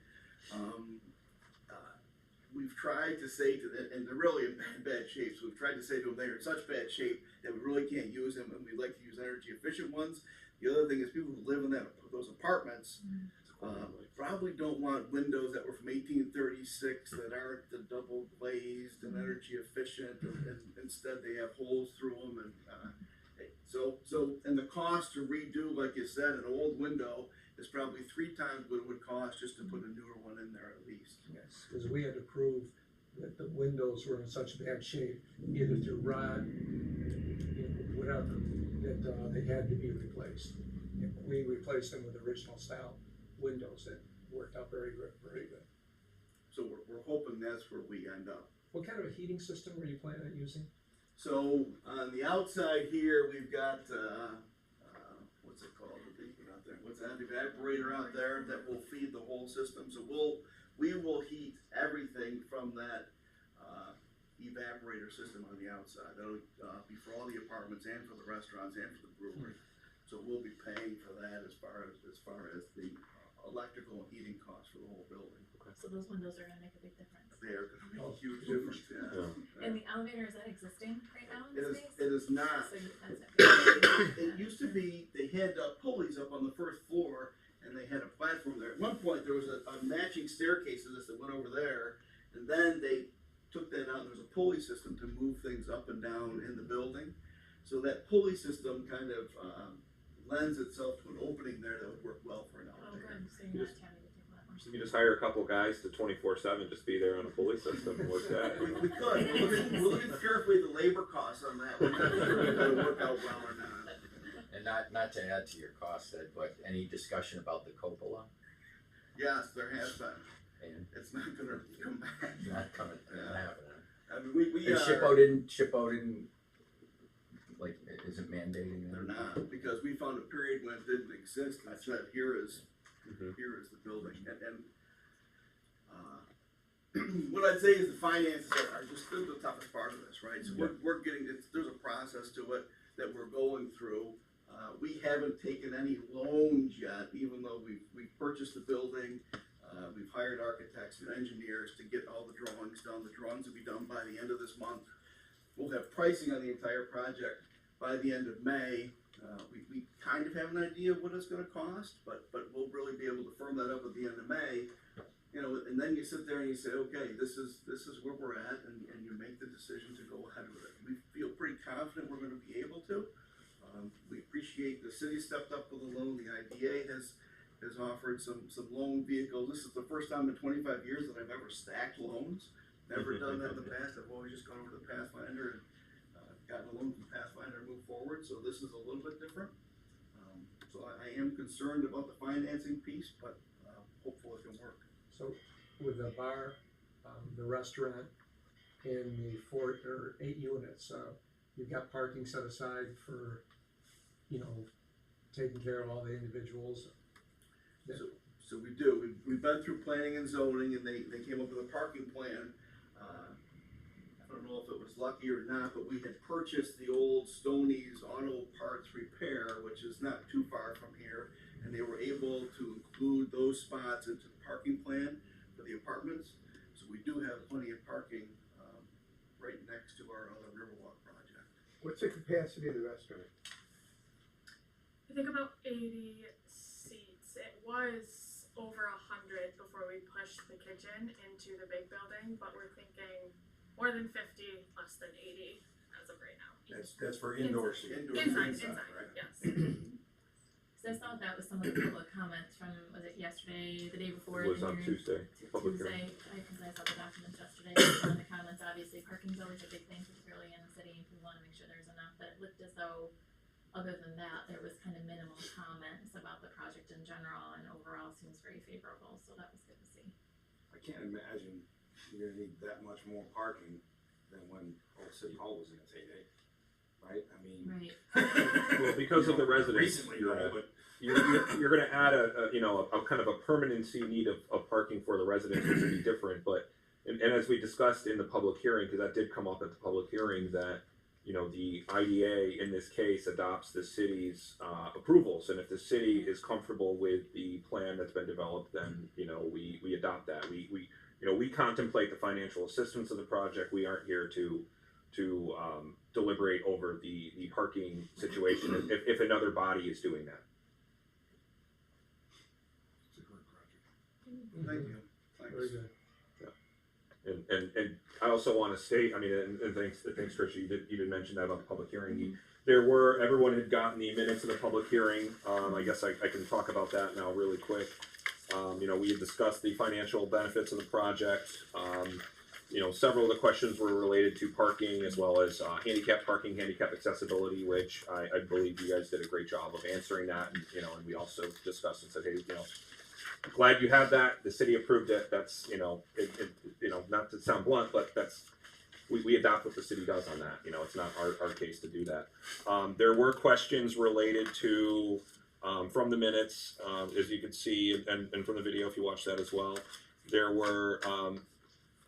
We've tried to say to them, and they're really in bad shape, so we've tried to say to them they're in such bad shape that we really can't use them, and we'd like to use energy efficient ones. The other thing is people who live in those apartments probably don't want windows that were from 1836 that aren't the double glazed and energy efficient, and instead they have holes through them, and and the cost to redo, like you said, an old window is probably 3 times what it would cost just to put a newer one in there at least. Yes, because we had to prove that the windows were in such bad shape, either through rot, whatever, that they had to be replaced. And we replaced them with original style windows that worked out very good, very good. So we're hoping that's where we end up. What kind of a heating system were you planning on using? So on the outside here, we've got, what's it called, the big one out there, what's that, evaporator out there that will feed the whole system. So we will heat everything from that evaporator system on the outside. That'll be for all the apartments and for the restaurants and for the brewery. So we'll be paying for that as far as the electrical and heating costs for the whole building. So those windows are gonna make a big difference. They are gonna make a huge difference, yeah. And the elevator, is that existing right now in It the is, space? it is not. So that's It used to be, they had pulleys up on the first floor, and they had a platform there. At one point, there was a matching staircase to this that went over there, and then they took that out, and there was a pulley system to move things up and down in the building. So that pulley system kind of lends itself to an opening there that would work well for an Oh, elevator. good, so you're not having to take a lot more. You can just hire a couple guys to 24/7, just be there on a pulley system and work that. We could, we'll look at carefully the labor costs on that. We're not sure if it'll work out well or not. And not to add to your cost, Ed, but any discussion about the cupola? Yes, there has been. And It's not gonna come back. not coming, not happening. I mean, we And are. ship out in, like, isn't mandating They're that? not, because we found a period when it didn't exist, and said, here is Mhm. the building, and what I'd say is the finances are just the toughest part of this, right? So we're getting, there's a process to it that we're going through. We haven't taken any loans yet, even though we've purchased the building. We've hired architects and engineers to get all the drawings done. The drawings will be done by the end of this month. We'll have pricing on the entire project by the end of May. We kind of have an idea of what it's gonna cost, but we'll really be able to firm that up at the end of May. You know, and then you sit there and you say, okay, this is where we're at, and you make the decision to go ahead with it. We feel pretty confident we're gonna be able to. We appreciate the city stepped up with a loan. The IDA has offered some loan vehicles. This is the first time in 25 years that I've ever stacked loans. Never done that in the past. I've always just gone over to Pathfinder and gotten a loan from Pathfinder and moved forward. So this is a little bit different. So I am concerned about the financing piece, but hopefully it can work. So with the bar, the restaurant, and the 4 or 8 units, you've got parking set aside for, taking care of all the individuals. So we do. We've been through planning and zoning, and they came up with a parking plan. I don't know if it was lucky or not, but we had purchased the old Stoney's Auto Parts Repair, which is not too far from here, and they were able to include those spots into the parking plan for the apartments. So we do have plenty of parking right next to our other Riverwalk project. What's the capacity of the restaurant? I think about 80 seats. It was over 100 before we pushed the kitchen into the big building, but we're thinking more than 50, less than 80 as of right now. That's for indoor seating. Inside, right? yes. So I saw that was some of the public comments from, was it yesterday, the day before? It was the on hearing? Tuesday, public hearing. Tuesday, because I saw the documents yesterday, some of the comments, obviously, parking's always a big thing, particularly in the city, we wanna make sure there's enough, but it looked as though, other than that, there was kind of minimal comments about the project in general, and overall seems very favorable, so that was good to see. I can't imagine you're gonna need that much more parking than when Old City Hall was in its heyday, right? I mean. Right. Well, because of the residents, Recently, you're no, gonna, but you're gonna add a kind of a permanency need of parking for the residents, which would be different, but, and as we discussed in the public hearing, because that did come up at the public hearing, that, the IDA in this case adopts the city's approvals, and if the city is comfortable with the plan that's been developed, then, we adopt that. We contemplate the financial assistance of the project. We aren't here to deliberate over the parking situation if another body is doing that. It's a great project. Thank you. Thanks. Very good. And I also want to state, I mean, and thanks, Tricia, you did mention that about the public hearing. Everyone had gotten the minutes of the public hearing. I guess I can talk about that now really quick. We had discussed the financial benefits of the project. Several of the questions were related to parking as well as handicap parking, handicap accessibility, which I believe you guys did a great job of answering that. And we also discussed and said, hey, glad you have that. The city approved it. That's, not to sound blunt, but we adopt what the city does on that. It's not our case to do that. There were questions related to, from the minutes, as you can see, and from the video if you watch that as well. There were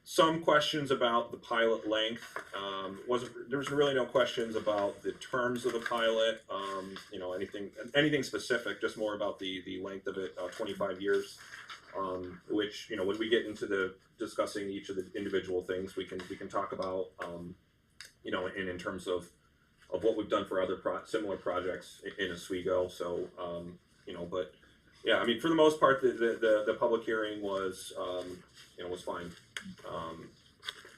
some questions about the pilot length. There was really no questions about the terms of the pilot, anything specific, just more about the length of it, 25 years. Which, when we get into the discussing each of the individual things, we can talk about, and in terms of what we've done for other similar projects in Oswego. So, but yeah, I mean, for the most part, the public hearing was fine.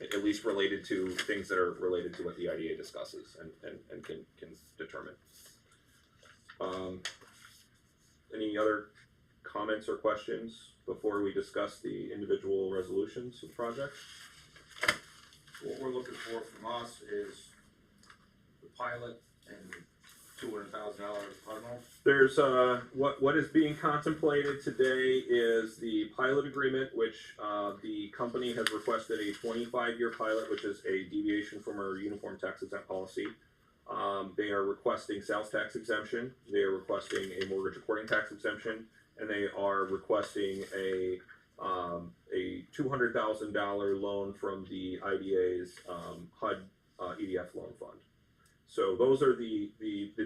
At least related to things that are related to what the IDA discusses and can determine. Any other comments or questions before we discuss the individual resolutions of the project? What we're looking for from us is the pilot and $200,000 tunnel. There's what is being contemplated today is the pilot agreement, which the company has requested a 25-year pilot, which is a deviation from our uniform tax exempt policy. They are requesting sales tax exemption. They are requesting a mortgage recording tax exemption, and they are requesting a $200,000 loan from the IDA's HUD EDF loan fund. So those are the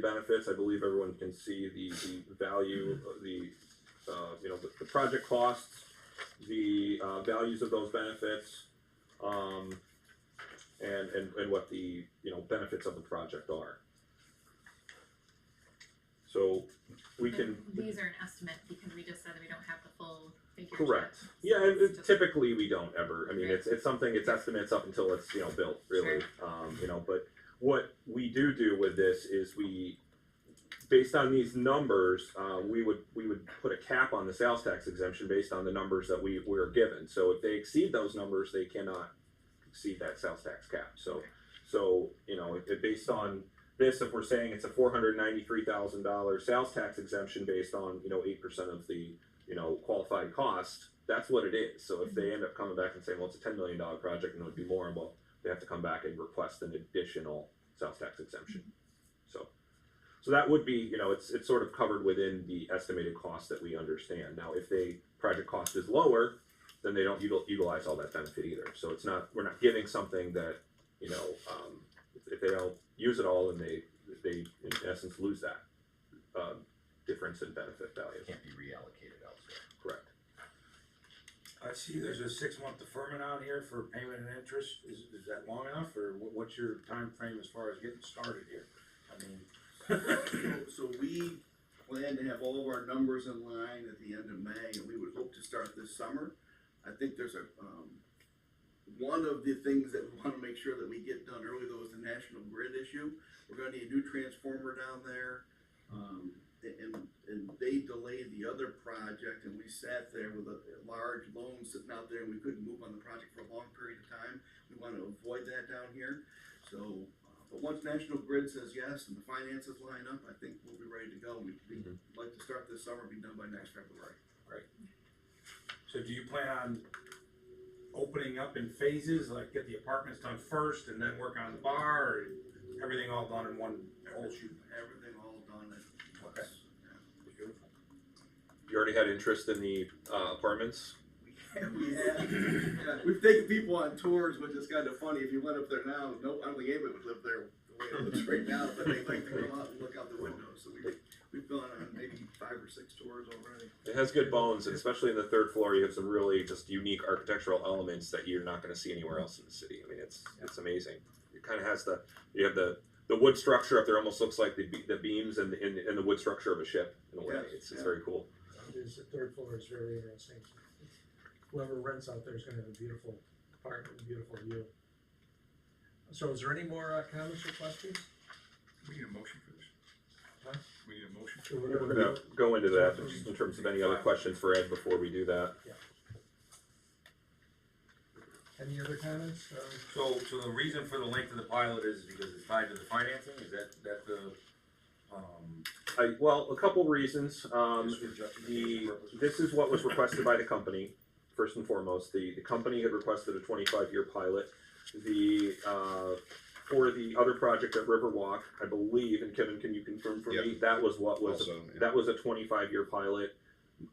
benefits. I believe everyone can see the value of the project costs, the values of those benefits, and what the benefits of the project are. So we can. These are an estimate because we just said that we don't have the full figures. Correct. Yet, so Yeah, typically we don't ever. I mean, right. it's something. It's estimates up until it's built, really. Sure. But what we do with this is based on these numbers, we would put a cap on the sales tax exemption based on the numbers that we are given. So if they exceed those numbers, they cannot exceed that sales tax cap. So based on this, if we're saying it's a $493,000 sales tax exemption based on 8% of the qualified cost, that's what it is. So if they end up coming back and saying, well, it's a $10 million project and it would be more, well, they have to come back and request an additional sales tax exemption. So that would be, it's sort of covered within the estimated cost that we understand. Now, if the project cost is lower, then they don't utilize all that benefit either. So we're not giving something that, if they don't use it all, then they in essence lose that difference in benefit value. Can't be reallocated elsewhere. Correct. I see there's a 6-month deferment out here for payment and interest. Is that long enough, or what's your time frame as far as getting started here? I mean, So we plan to have all of our numbers in line at the end of May, and we would hope to start this summer. I think there's one of the things that we want to make sure that we get done early, though, is the national grid issue. We're going to need a new transformer down there, and they delayed the other project, and we sat there with a large loan sitting out there, and we couldn't move on the project for a long period of time. We want to avoid that down here. So, but once National Grid says yes and the finances line up, I think we'll be ready to go. We'd like to start this summer, be done by next February. right. So do you plan on opening up in phases, like get the apartments done first and then work on the bar, or everything all done in one whole shoot? Everything all done at once. Okay. Yeah. Beautiful. You already had interest in the apartments? We have. Yeah, we've taken people on tours, which is kind of funny. If you went up there now, I don't think anybody would live there the way it looks right now, but they like to come out and look out the windows. So we've gone on maybe 5 or 6 tours already. It has good bones, and especially in the third floor, you have some really just unique architectural elements that you're not going to see anywhere else in the city. I mean, it's amazing. It kind of has you have the wood structure up there, almost looks like the beams and the wood structure of a ship in a way. Yes, It's very cool. The third floor is very interesting. Whoever rents out there is gonna have a beautiful apartment, with a beautiful view. So is there any more comments or questions? We need a motion for this. Huh? We need a motion. Sure, We're gonna go into that, but just in terms of any other questions for Ed before we do that. Any other comments? So the reason for the length of the pilot is because it's tied to the financing, is that the, Well, a couple reasons. just for justification purposes? This is what was requested by the company, first and foremost. The company had requested a 25-year pilot. For the other project at Riverwalk, I believe, and Kevin, can you confirm for me? That was what was, Also, yeah. that was a 25-year pilot.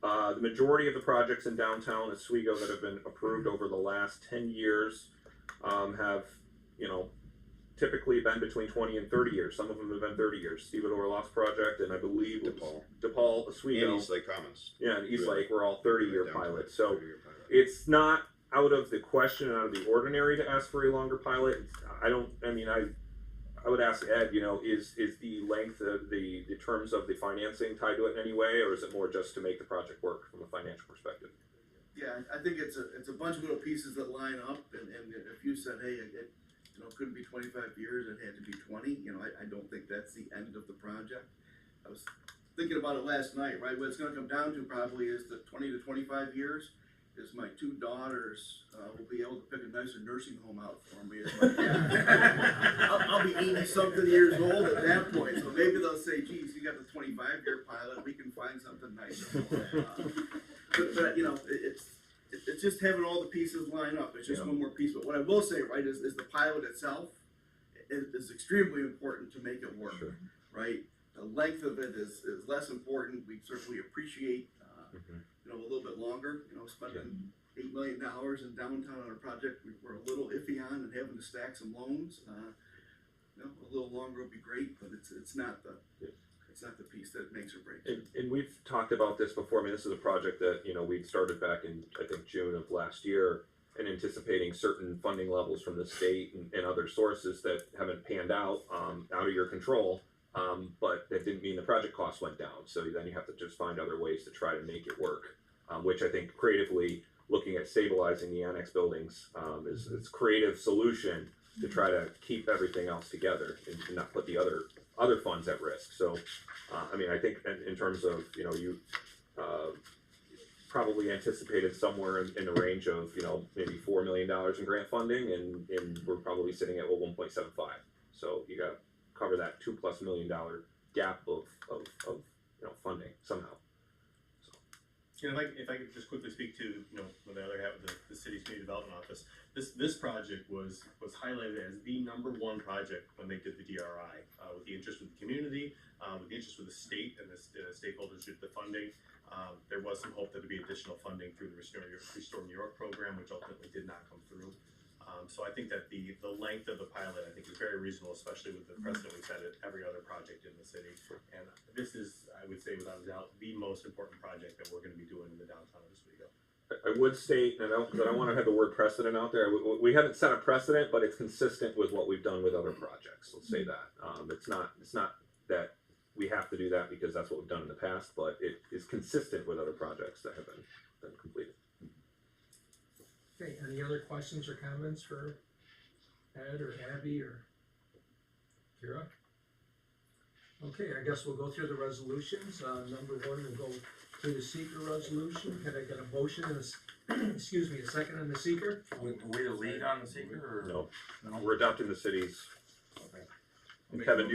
The majority of the projects in downtown Oswego that have been approved over the last 10 years have, typically been between 20 and 30 years. Some of them have been 30 years. Stevedore Orloff's project, and I believe DePaul, Oswego. And East Lake Commons. Yeah, and East Really? Lake were all 30-year Down to pilots. So 30-year pilot. it's not out of the question and out of the ordinary to ask for a longer pilot. I would ask Ed, is the length of the terms of the financing tied to it in any way, or is it more just to make the project work from a financial perspective? Yeah, I think it's a bunch of little pieces that line up, and if you said, hey, it couldn't be 25 years, it had to be 20, I don't think that's the end of the project. I was thinking about it last night, right? What it's gonna come down to probably is the 20 to 25 years, is my two daughters will be able to pick a nicer nursing home out for me. I'll be 80-something years old at that point, so maybe they'll say, geez, you got the 25-year pilot, we can find something nicer. But it's just having all the pieces line up. It's just one more piece. But what I will say, right, is the pilot itself is extremely important to make it work, right? The length of it is less important. We certainly appreciate, a little bit longer. Spending $8 million in downtown on a project we're a little iffy on and having to stack some loans. A little longer would be great, but it's not the piece that makes or breaks. And we've talked about this before. I mean, this is a project that, we'd started back in, I think, June of last year, and anticipating certain funding levels from the state and other sources that haven't panned out, out of your control. But that didn't mean the project costs went down. So then you have to just find other ways to try to make it work, which I think creatively looking at stabilizing the annex buildings is a creative solution to try to keep everything else together and not put the other funds at risk. So, I think in terms of, you probably anticipated somewhere in the range of, maybe $4 million in grant funding, and we're probably sitting at 1.75. So you got to cover that $2+ million gap of funding somehow. If I could just quickly speak to, on the other half of the city's community development office, this project was highlighted as the #1 project when they did the DRI, with the interest of the community, with the interest of the state and the stakeholders with the funding. There was some hope that there'd be additional funding through the Restore New York program, which ultimately did not come through. So I think that the length of the pilot, I think, is very reasonable, especially with the precedent we've set at every other project in the city. And this is, I would say, without a doubt, the most important project that we're going to be doing in the downtown of Oswego. I would state, and I don't want to have the word precedent out there. We haven't set a precedent, but it's consistent with what we've done with other projects. Let's say that. It's not that we have to do that because that's what we've done in the past, but it is consistent with other projects that have been completed. Okay, any other questions or comments for Ed or Abby or Kira? Okay, I guess we'll go through the resolutions. Number 1, we'll go through the seeker resolution. Can I get a motion and a second on the seeker? We the lead on the seeker, or? No, we're adopting the city's. Okay. And Kevin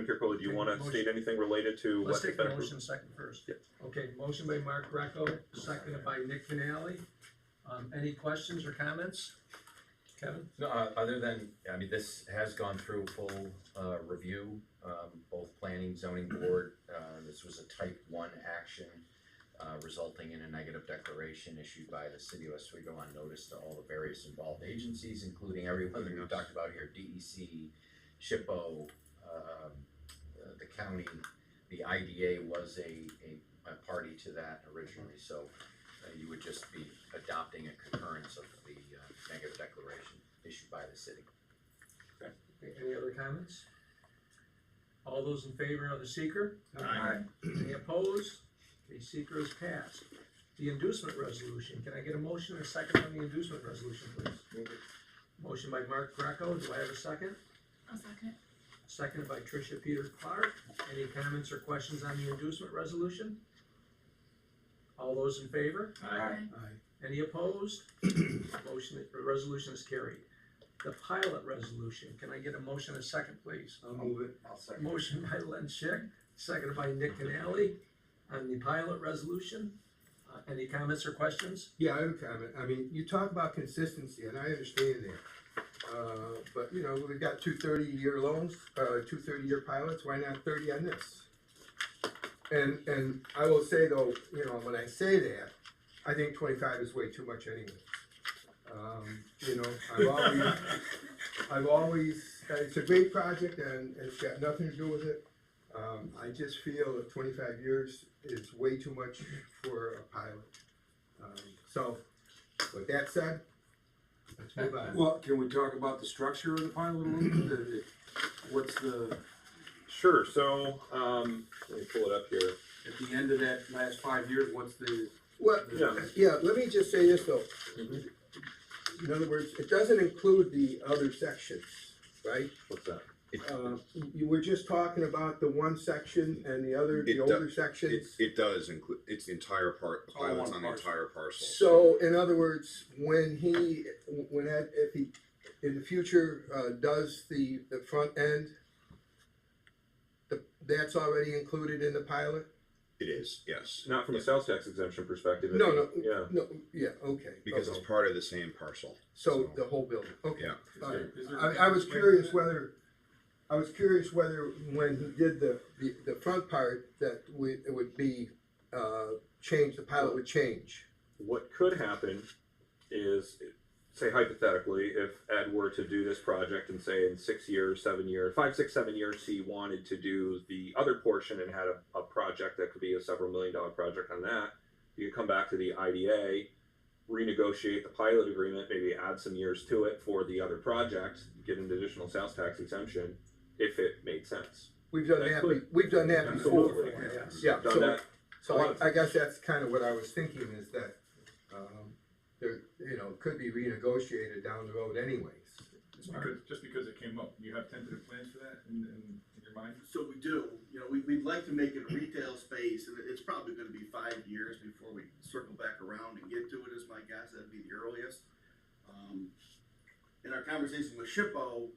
Kirkland, do you want to state anything related to Let's what's take been the approved? motion second first. Yep. Okay, motion by Mark Greco, seconded by Nick Finale. Any questions or comments? Kevin? No, other than, this has gone through full review, both planning, zoning board. This was a type 1 action resulting in a negative declaration issued by the city of Oswego on notice to all the various involved agencies, including everyone that we've talked about here, DEC, SHPO, the county. The IDA was a party to that originally, so you would just be adopting a concurrence of the negative declaration issued by the city. Okay, any other comments? All those in favor of the seeker? Aye. Any opposed? The seeker is passed. the inducement resolution. Can I get a motion and a second on the inducement resolution, please? Motion by Mark Greco, do I have a second? I'll second. Seconded by Tricia Peter Clark. Any comments or questions on the inducement resolution? All those in favor? Aye. Any opposed? Resolution is carried. The pilot resolution, can I get a motion and a second, please? I'll move it. I'll second. Motion by Len Schick, seconded by Nick Canale on the pilot resolution. Any comments or questions? Yeah, I have a comment. I mean, you talk about consistency, and I understand that. But, you know, we've got 2 30-year loans, 2 30-year pilots, why not 30 on this? And I will say though, you know, when I say that, I think 25 is way too much anyway. You know, I've always, it's a great project and it's got nothing to do with it. I just feel that 25 years is way too much for a pilot. So, with that said, let's move on. Well, can we talk about the structure of the pilot a little bit? What's the, Sure, so, let me pull it up here. at the end of that last 5 years, what's the? Well, Yeah. yeah, let me just say this though. In other words, it doesn't include the other sections, right? What's that? You were just talking about the one section and the other, the It older sections. It does include, it's the entire part, the All pilot's one on the parcel. entire parcel. So, in other words, if he, in the future, does the front end, that's already included in the pilot? It is, yes. Not from a sales tax exemption perspective. No, no, Yeah. no, yeah, okay. Because it's part of the same parcel. So, the whole building, okay. Yeah. All right. Is there- I was curious whether when he did the front part, that it would be, change, the pilot would change. What could happen is, say hypothetically, if Ed were to do this project and say in 6 years, 7 years, 5, 6, 7 years, he wanted to do the other portion and had a project that could be a several $1 million project on that, you could come back to the IDA, renegotiate the pilot agreement, maybe add some years to it for the other project, get an additional sales tax exemption, if it made sense. We've done That that, we've done that before. Absolutely. Yeah, Done so, that. so I guess that's kind of what I was thinking is that, there, you know, could be renegotiated down the road anyways. Just because it came up, you have tentative plans for that in your mind? So we do, you know, we'd like to make it a retail space, and it's probably gonna be 5 years before we circle back around and get to it, is my guess, that'd be the earliest. In our conversation with SHPO,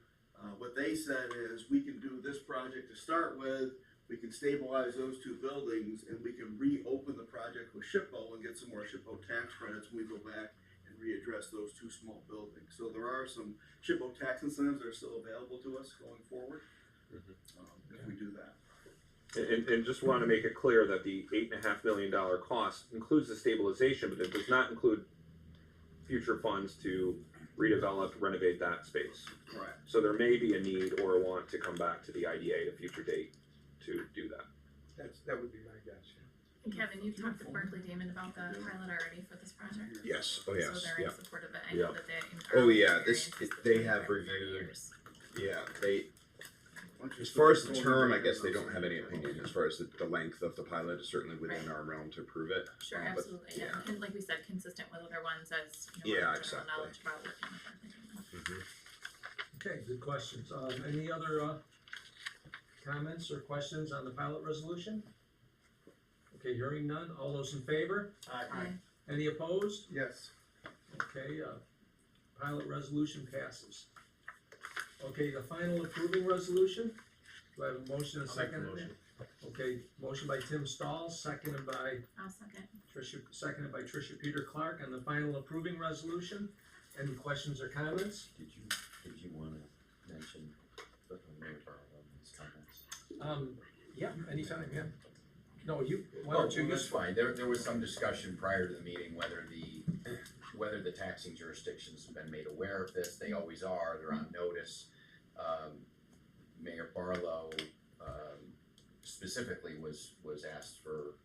what they said is, we can do this project to start with, we can stabilize those 2 buildings, and we can reopen the project with SHPO and get some more SHPO tax credits when we go back and readdress those 2 small buildings. So there are some SHPO tax incentives that are still available to us going forward, if we do that. And just want to make it clear that the $8.5 million cost includes the stabilization, but it does not include future funds to redevelop, renovate that space. Correct. So there may be a need or a want to come back to the IDA at a future date to do that. That would be my guess. And Kevin, you've talked with Berkeley Damon about the pilot already for this project? Yes, oh yes, So they're yeah. in support of it. I Yeah. know that they. Oh, are yeah, very this- interested they in it have for 30 reviewed- years. Yeah, as far as the term, I guess they don't have any opinion. As far as the length of the pilot is certainly within Right. our realm to approve it. Sure, But, absolutely, yeah. And like we said, consistent with other ones as, Yeah, general exactly. knowledge about working with Berkeley Damon. Okay, good questions. Any other, comments or questions on the pilot resolution? Okay, hearing none. All those in favor? Aye. Any opposed? Yes. Okay, pilot resolution passes. Okay, the final approving resolution. Do I have a motion and a I'll make the second? motion. Okay, motion by Tim Stahl, seconded by I'll second. Tricia Peter Clark on the final approving resolution. Any questions or comments? Did you wanna mention Mayor Barlow's comments? Yeah, anytime, yeah. No, why Oh, don't you well, that's use? fine, there was some discussion prior to the meeting whether the taxing jurisdictions have been made aware of this, they always are, they're on notice. Mayor Barlow, specifically was asked for,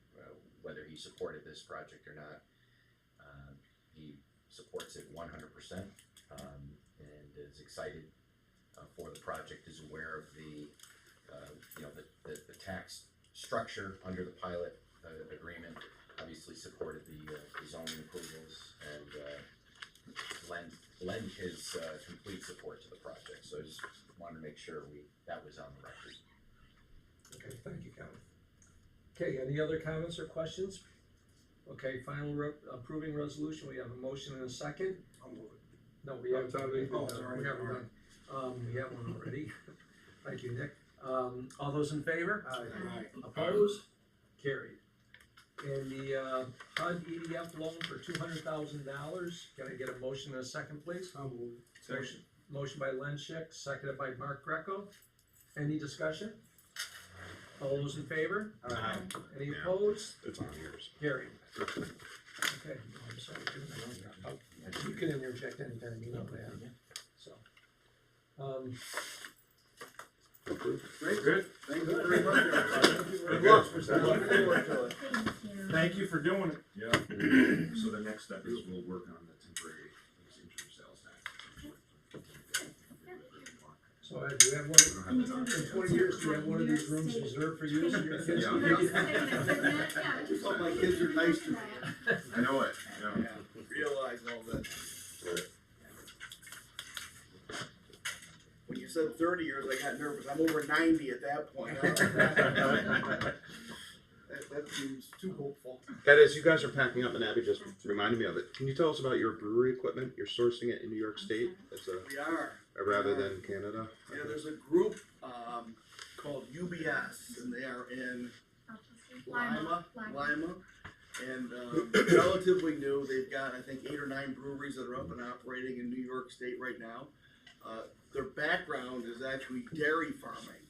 whether he supported this project or not. He supports it 100%, and is excited, for the project, is aware of the, the tax structure under the pilot agreement, obviously supported the zoning approvals and lend his complete support to the project. So I just wanted to make sure that was on the record. Okay, thank you, Kevin. Okay, any other comments or questions? Okay, final approving resolution, we have a motion and a second. No, we have, Oh, sorry, we haven't done, we have one already. Thank you, Nick. All those in favor? Aye. Opposed? Carried. And the HUD EDF loan for $200,000, can I get a motion and a second, please? Motion by Len Schick, seconded by Mark Greco. Any discussion? All those in favor? Aye. Any opposed? It's on yours. Carried. Okay, I'm sorry. You can interject anytime, you know that, so. Great, good. Thank you very much, everybody. Good luck. We're looking forward to it. Thank you for doing it. Yeah. So the next step is we'll work on the temporary exemption sales tax. So do you have one, in 20 years, do you have one of these rooms reserved for use? And your kids can Yeah. use it? I just hope my kids are nice to me. I know it, yeah. Realize all that. When you said 30 years, I got nervous. I'm over 90 at that point. That seems too hopeful. Ed, as you guys are packing up, and Abby just reminded me of it, can you tell us about your brewery equipment? You're sourcing it in New York State We are. rather than Canada? Yeah, there's a group called UBS, and they are in Lima. And relatively new. They've got, I think, 8 or 9 breweries that are up and operating in New York State right now. Their background is actually dairy farming.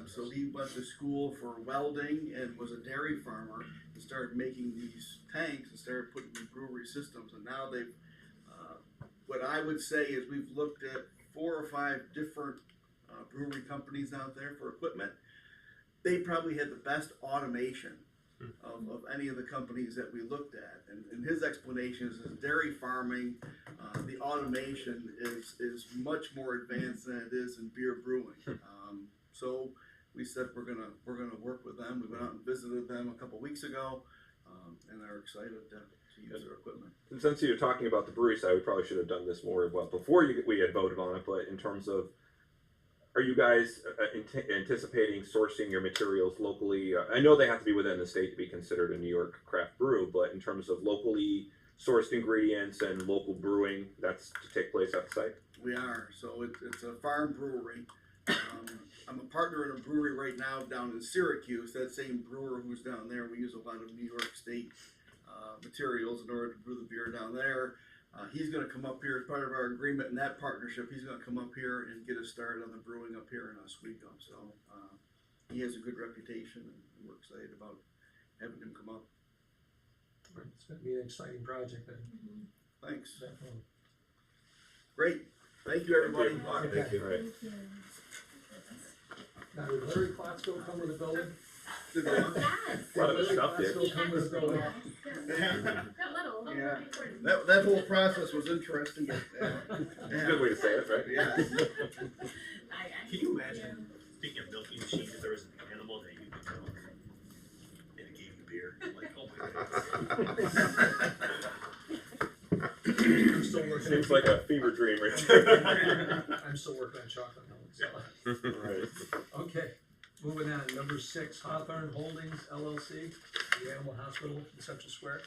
So he went to school for welding and was a dairy farmer and started making these tanks and started putting in brewery systems. And now they've, what I would say is we've looked at 4 or 5 different brewery companies out there for equipment. They probably had the best automation of any of the companies that we looked at. And his explanation is dairy farming, the automation is much more advanced than it is in beer brewing. So we said we're gonna work with them. We went out and visited them a couple weeks ago, and they're excited to use their equipment. And since you're talking about the brewery side, we probably should have done this more well before we had voted on it. But in terms of, are you guys anticipating sourcing your materials locally? I know they have to be within the state to be considered a New York craft brew, but in terms of locally sourced ingredients and local brewing, that's to take place at the site? We are. So it's a farm brewery. I'm a partner in a brewery right now down in Syracuse. That same brewer who's down there, we use a lot of New York State materials in order to brew the beer down there. He's going to come up here as part of our agreement in that partnership. He's going to come up here and get us started on the brewing up here in Oswego. So he has a good reputation, and we're excited about having him come up. It's gonna be an exciting project then. Thanks. Definitely. Great. Thank you, everybody. Thank you. All right. Now, did Larry Klotsko come with the building? Did they- A lot of Larry stuff there. Klotsko come with the building? Yeah. That whole process was interesting. But, That's a good way to say it, right? Yeah. Can you imagine, speaking of milking machines, if there was an animal that you could milk and it gave you beer? Like, oh my god. I'm still working. Seems like a fever dream right there. I'm still working on chocolate milk, so. Right. Okay, moving on, number 6, Hawthorne Holdings LLC, the Animal Hospital in Central Square.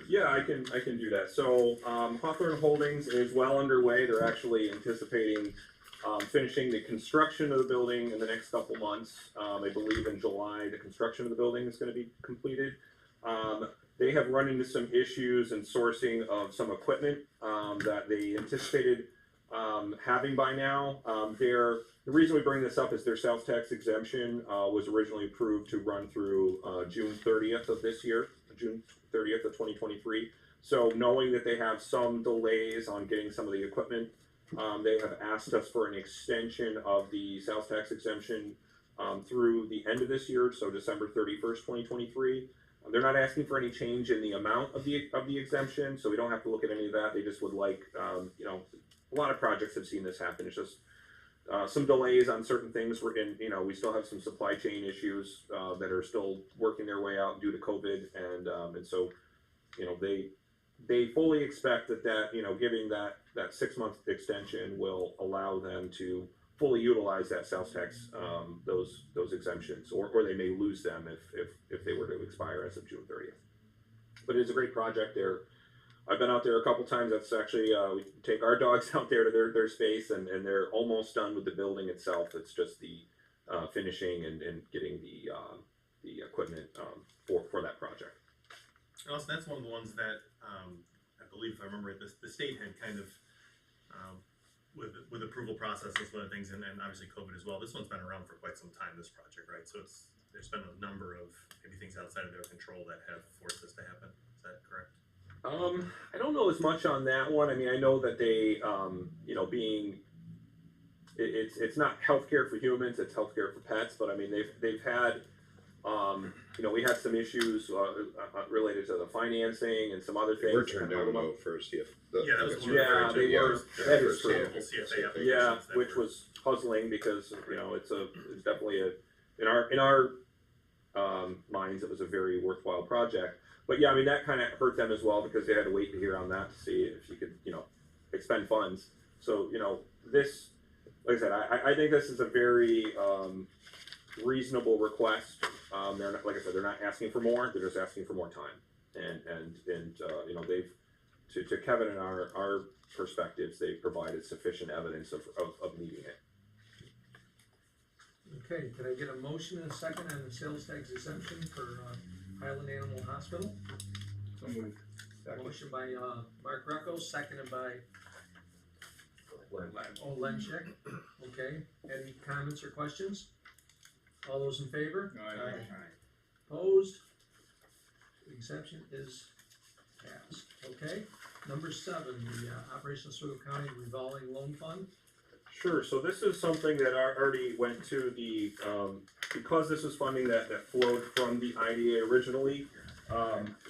Yeah, I can do that. So Hawthorne Holdings is well underway. They're actually anticipating finishing the construction of the building in the next couple months. I believe in July the construction of the building is going to be completed. They have run into some issues in sourcing of some equipment that they anticipated having by now. The reason we bring this up is their sales tax exemption was originally approved to run through June 30th of this year, June 30th of 2023. So knowing that they have some delays on getting some of the equipment, they have asked us for an extension of the sales tax exemption through the end of this year, so December 31st, 2023. They're not asking for any change in the amount of the exemption, so we don't have to look at any of that. They just would like, a lot of projects have seen this happen. It's just some delays on certain things. We're in, we still have some supply chain issues that are still working their way out due to COVID, and so, they fully expect that giving that 6-month extension will allow them to fully utilize that sales tax, those exemptions, or they may lose them if they were to expire as of June 30th. But it's a great project there. I've been out there a couple times. That's actually, we take our dogs out there to their space, and they're almost done with the building itself. It's just the finishing and getting the equipment for that project. And also, that's one of the ones that I believe, if I remember it, the state had kind of with approval process and some other things, and obviously COVID as well. This one's been around for quite some time. This project, right? So there's been a number of maybe things outside of their control that have forced this to happen. Is that correct? I don't know as much on that one. I mean, I know that they, it's not healthcare for humans, it's healthcare for pets. But I mean, they've had, we had some issues related to the financing and some other things. We're turned down to vote for CF. Yeah, that was one Yeah, they were. That is true. CFA applications Yeah, that which were- was puzzling because it's definitely in our minds it was a very worthwhile project. But yeah, I mean that kind of hurt them as well because they had to wait to hear on that to see if you could expend funds. So this, like I said, I think this is a very reasonable request. They're not, like I said, they're not asking for more. They're just asking for more time. And they've to Kevin and our perspectives, they've provided sufficient evidence of meeting it. Okay, can I get a motion and a second on the sales tax exemption for Highland Animal Hospital? So moved. Motion by Mark Greco, seconded by Lenchek. Okay, any comments or questions? All those in favor? Aye. Opposed? The exemption is passed. Okay, number 7, the Operation Oswego County Revolving Loan Fund. Sure. So this is something that already went to the because this is funding that flowed from the IDA originally.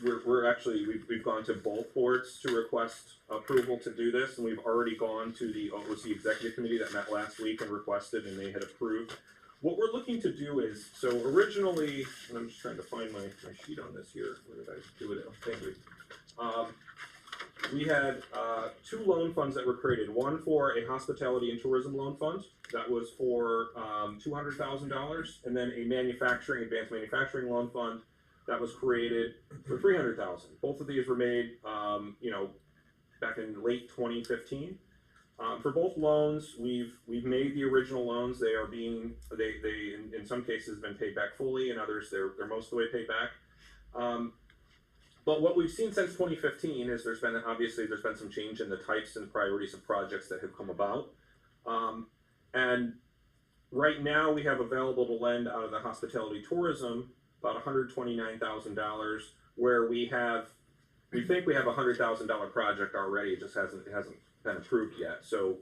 We've gone to both boards to request approval to do this, and we've already gone to the OOC Executive Committee that met last week and requested, and they had approved. What we're looking to do is, so originally, and I'm just trying to find my sheet on this here. Where did I do it? Thank you. We had 2 loan funds that were created. One for a hospitality and tourism loan fund that was for $200,000, and then a advanced manufacturing loan fund that was created for $300,000. Both of these were made, back in late 2015. For both loans, we've made the original loans. They are being in some cases been paid back fully, and others they're most of the way paid back. But what we've seen since 2015 is there's been some change in the types and priorities of projects that have come about. And right now we have available to lend out of the hospitality tourism about $129,000, where we think we have a $100,000 project already. It just hasn't been approved yet. So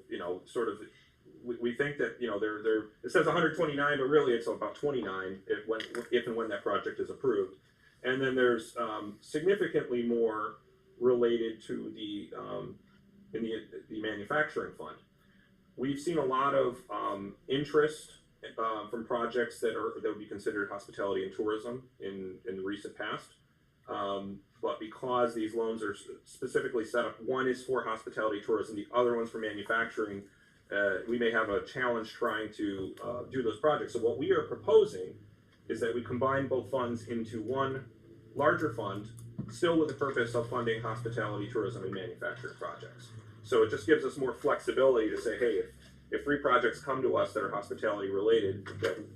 we think that it says 129, but really it's about 29 if and when that project is approved. And then there's significantly more related to the manufacturing fund. We've seen a lot of interest from projects that would be considered hospitality and tourism in the recent past. But because these loans are specifically set up, one is for hospitality tourism, the other one's for manufacturing, we may have a challenge trying to do those projects. So what we are proposing is that we combine both funds into one larger fund, still with the purpose of funding hospitality, tourism, and manufacturing projects. So it just gives us more flexibility to say, hey, if 3 projects come to us that are hospitality related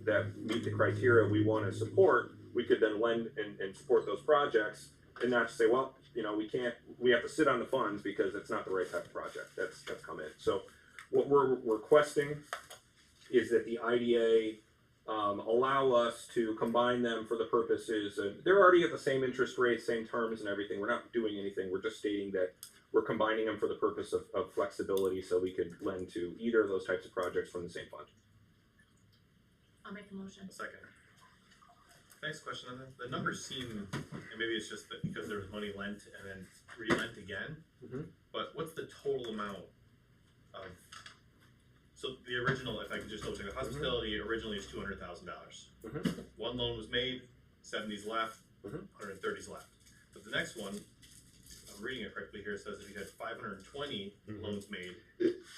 that meet the criteria we want to support, we could then lend and support those projects, and not just say, well, we have to sit on the funds because it's not the right type of project that's come in. So what we're requesting is that the IDA allow us to combine them for the purposes of, they're already at the same interest rate, same terms and everything. We're not doing anything. We're just stating that we're combining them for the purpose of flexibility, so we could lend to either of those types of projects from the same fund. I'll make a motion. Second. Nice question on that. The numbers seem, and maybe it's just that because there was money lent and then re-lent again, but what's the total amount of So the original, if I could just double check, the hospitality originally is $200,000. Mhm. One loan was made, 70's left, Mhm. 130's left. But the next one, if I'm reading it correctly here, it says if you had 520 loans made,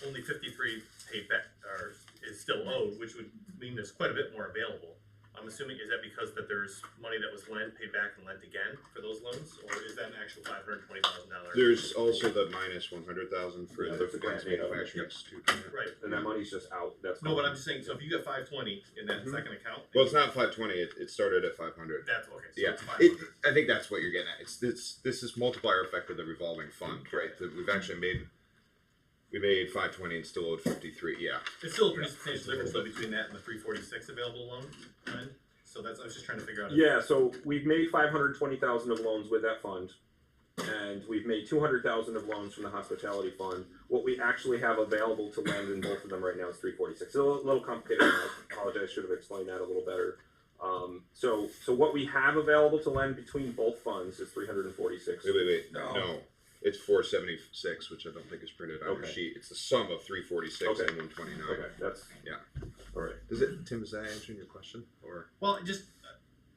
only 53 paid back or is still owed, which would mean there's quite a bit more available. I'm assuming, is that because that there's money that was lent, paid back, and lent again for those loans, or is that an actual $520,000? There's also the minus 100,000 for Yeah, the there's a grant made out of it. manufacturing institute. Right. And that money's just out, that's. No, but I'm just saying, so if you got 520 in that second account, Well, it's not 520. It started at 500. that's okay. So Yeah, it's 500. I think that's what you're getting at. This is multiplier effect of the revolving fund, right? That we've actually made 520 and still owed 53. Yeah, It's still a pretty substantial difference though between that and the 346 available loan. Right? So I was just trying to figure out. Yeah, so we've made 520,000 of loans with that fund, and we've made 200,000 of loans from the hospitality fund. What we actually have available to lend in both of them right now is 346. It's a little complicated. I apologize. Should have explained that a little better. So what we have available to lend between both funds is 346. wait. No. No, it's 476, which I don't think is printed on your Okay. sheet. It's the sum of 346 Okay. and 129. Okay, that's Yeah. all right. Tim? Is that answering your question? Or Well, just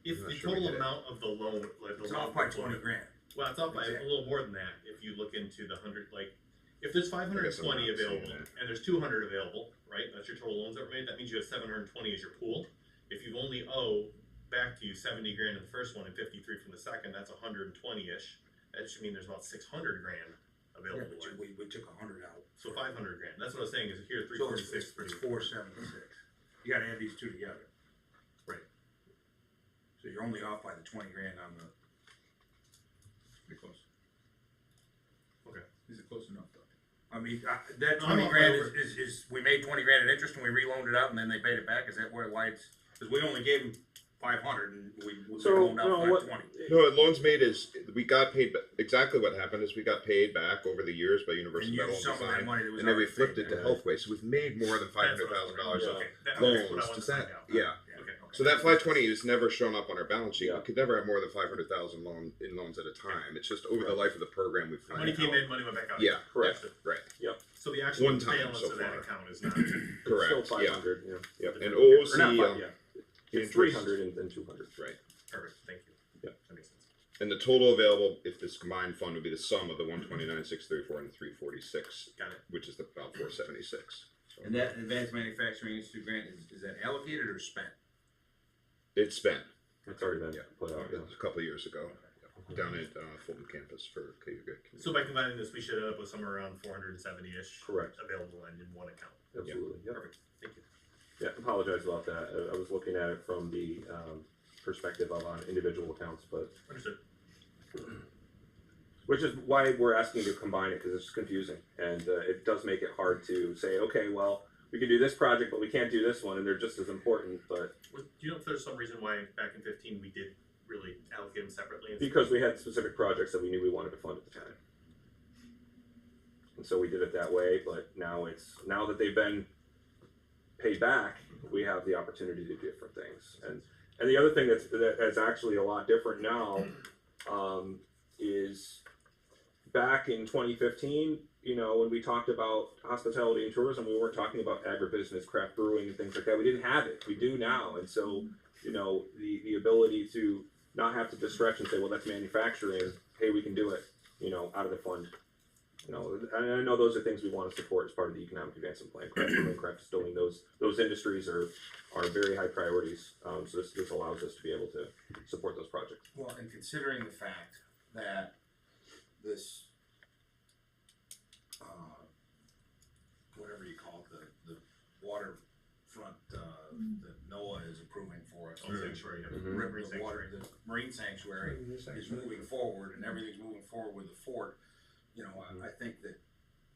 if I'm not the sure we total did it. amount of the loan, like the It's loan off by portfolio- 20 grand. Well, it's off by a little more than that if you look into the 100. Like, if there's 520 I'm not seeing available that. and there's 200 available, right? That's your total loans that were made. That means you have 720 as your pool. If you only owe back to you 70 grand in the first one and 53 from the second, that's 120-ish. That should mean there's about 600 grand Yeah, available. but to lend. we took 100 out. So 500 grand. That's what I was saying. Is here So 346 it's pretty. 476. You gotta add these two together. Right. So you're only off by the 20 grand on the. Pretty close. Okay. Is it close enough though? I mean, that No, 20 I'm grand over. is we made 20 grand in interest and we reloaned it out and then they paid it back. Is that why it's? Because we only gave them 500 and we So, loaned out no, what- 520. no, loans made is we got paid. Exactly what happened is we got paid back over the years by And Universal used Metal some of that Design, money that was and then we already flipped paid it to back. Healthway. So we've made more than That's what I was $500,000 wondering. of Okay. That's loans. what I wanted Does to that? find out. Yeah. Okay. So that 520 is never shown up on our balance sheet. Yeah. We could never have more than 500,000 loans at a time. It's just over the life of the program we've Money planned came out. in, money went back out. Yeah, Correct. right, So the actual One time balance so of that far. account is not. correct. It's still Yeah, 500. Yeah. yep. And Or OOC, not five, yeah. the It's interest- 300 and 200. right. Perfect. Thank you. Yeah. That makes sense. And the total available, if this combined fund, would be the sum of the 129,634 and the 346, Got it. which is about 476. So And that Advanced Manufacturing Institute grant, is that allocated or spent? it's spent. It's already been put It out. Yeah. was a couple of years ago down at Fulton campus for Cayuga. So by combining this, we should end up with somewhere around 470-ish Correct. available and in one account. Absolutely. Yep. Perfect. Thank you. Yeah, apologize about that. I was looking at it from the perspective of on individual accounts, but Understood. which is why we're asking to combine it because it's confusing and it does make it hard to say, okay, well, we can do this project, but we can't do this one, and they're just as important. But Do you know if there's some reason why back in 15 we did really allocate them separately? because we had specific projects that we knew we wanted to fund at the time, and so we did it that way. But now that they've been paid back, we have the opportunity to do different things. And the other thing that's actually a lot different now is back in 2015, you know, when we talked about hospitality and tourism, we weren't talking about agribusiness, craft brewing, and things like that. We didn't have it. We do now. And so, you know, the ability to not have to just stretch and say, well, that's manufacturing. Hey, we can do it, you know, out of the fund. You know, and I know those are things we want to support as part of the economic advancement plan. Craft brewing, craft distilling, those industries are very high priorities. So this allows us to be able to support those projects. Well, and considering the fact that this, whatever you call it, the waterfront, that NOAA is approving for us. Oh, sanctuary, yeah. Mhm. Marine The water, sanctuary. the marine sanctuary is moving forward and everything's moving forward with the fort. You know, I think that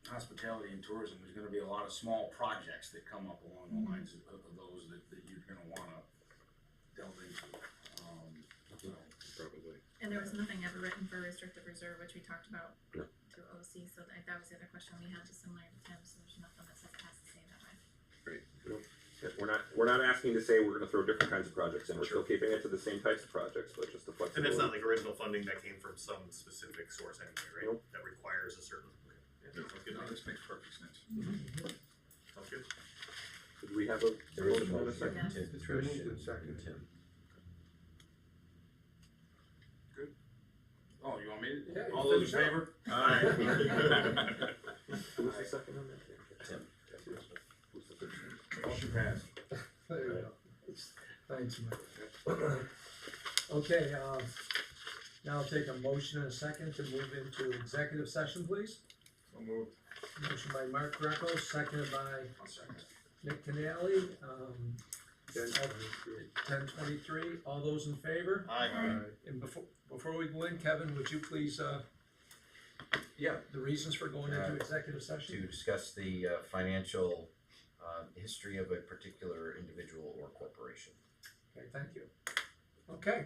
hospitality and tourism, there's gonna be a lot of small projects that come up along the lines of those that you're gonna wanna delve into. So, Probably. And there was nothing ever written for restricted reserve, which we talked about No. to OC, so that was the other question we had, just similar to Tim, so there's nothing that says it has to stay that way. Yeah, we're not asking to say we're going to throw different kinds of projects in. We're still keeping it to the same types of projects, but just the And flexibility. it's not like original funding that came from some specific source anyway, right? Nope. That requires a certain. Yeah, that sounds good. No, this makes perfect sense. Sounds good. Did we have a There is a motion and a motion, second? Tim, It's Trish, moved and and seconded. Tim. Oh, you want me to? Yeah, All those in finish up. favor? Aye. Who was the second on that? Tim. Who's the first? Motion passed. There you go. Thanks, Mike. Okay, now I'll take a motion and a second to move into executive session, please. So moved. Motion by Mark Greco, seconded by One second. Nick Canale, Then, 10:23, all those in favor? Aye. And before we go in, Kevin, would you please, Yeah, the reasons for going into executive to session? discuss the financial history of a particular individual or corporation. Okay, thank you. Okay,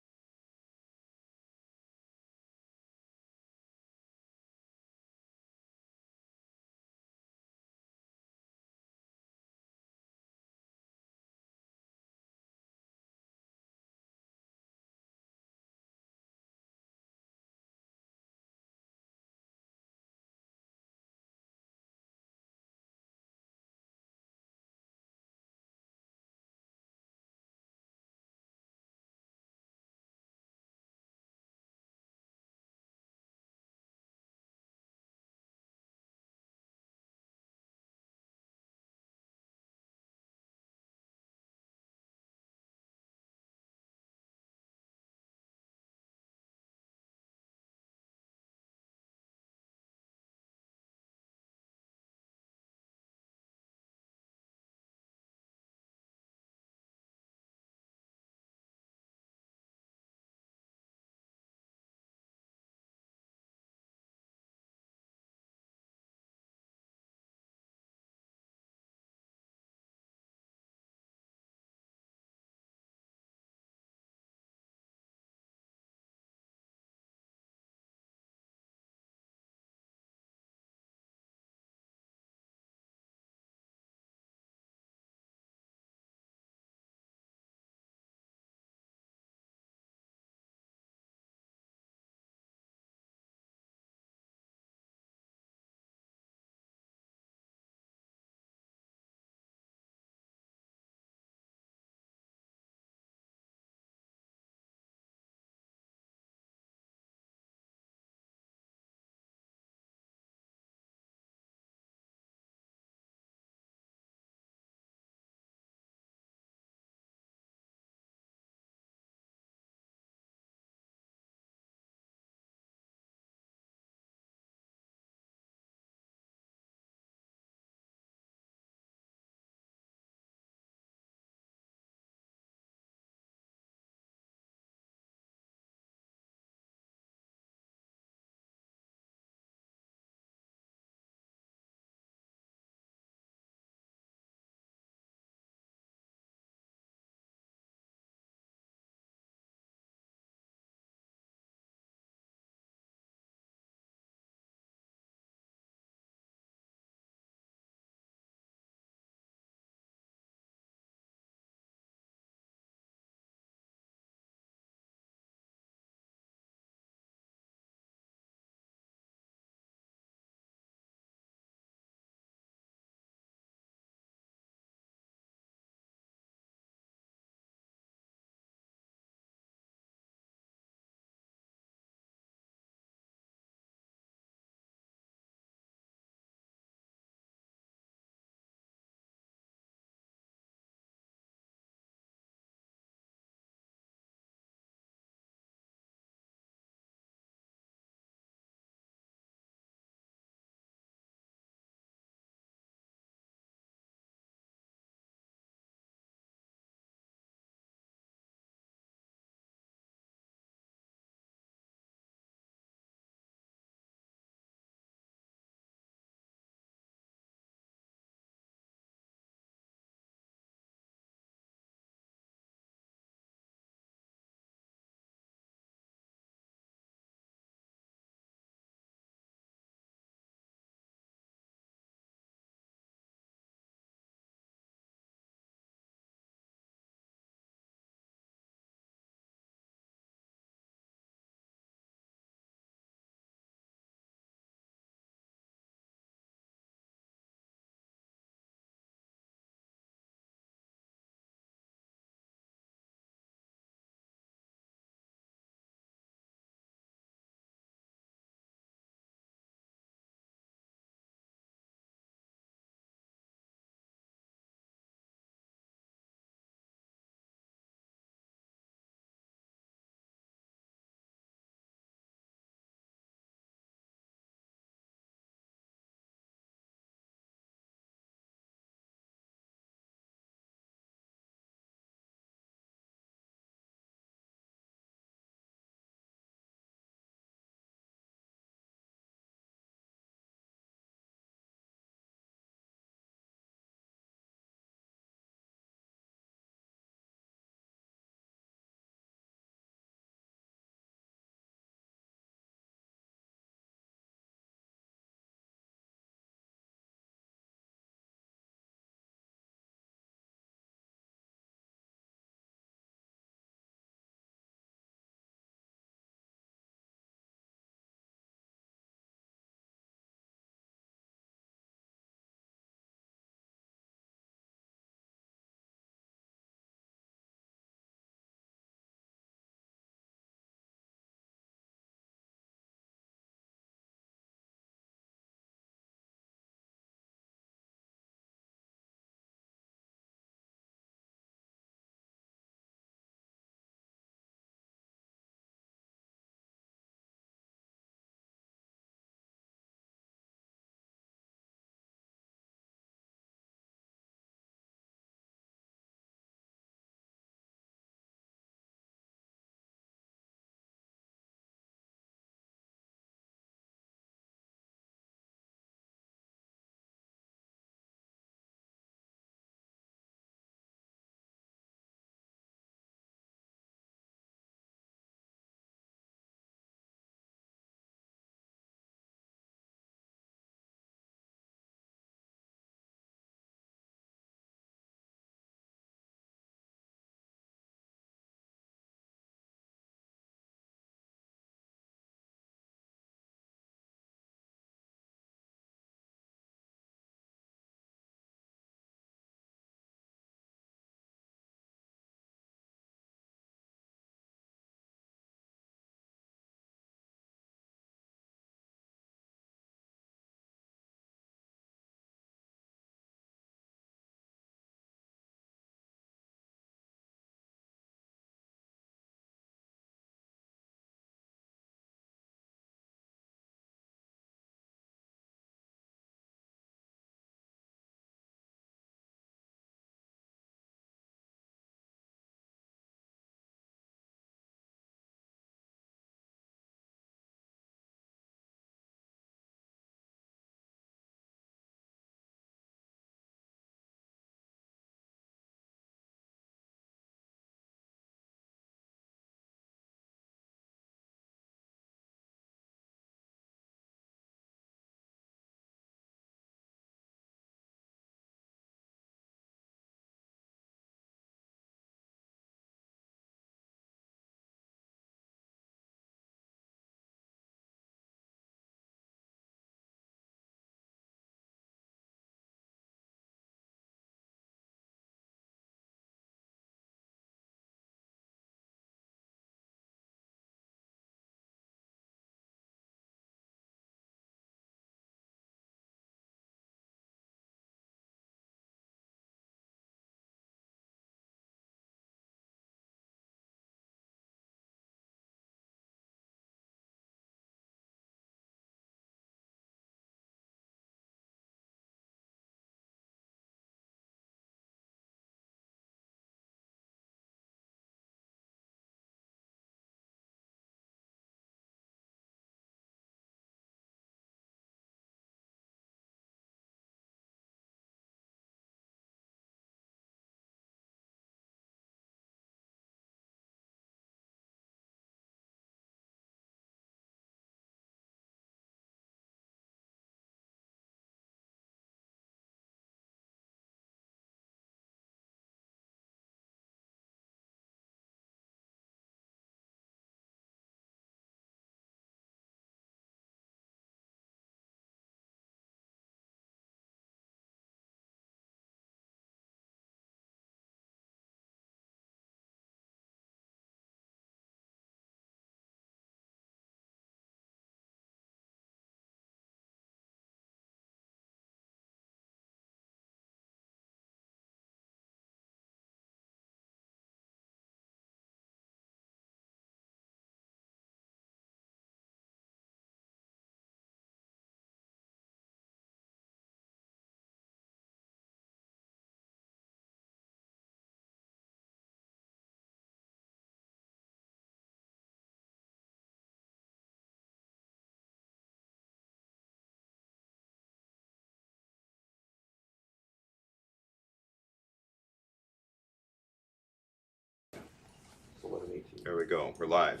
There we go, we're live.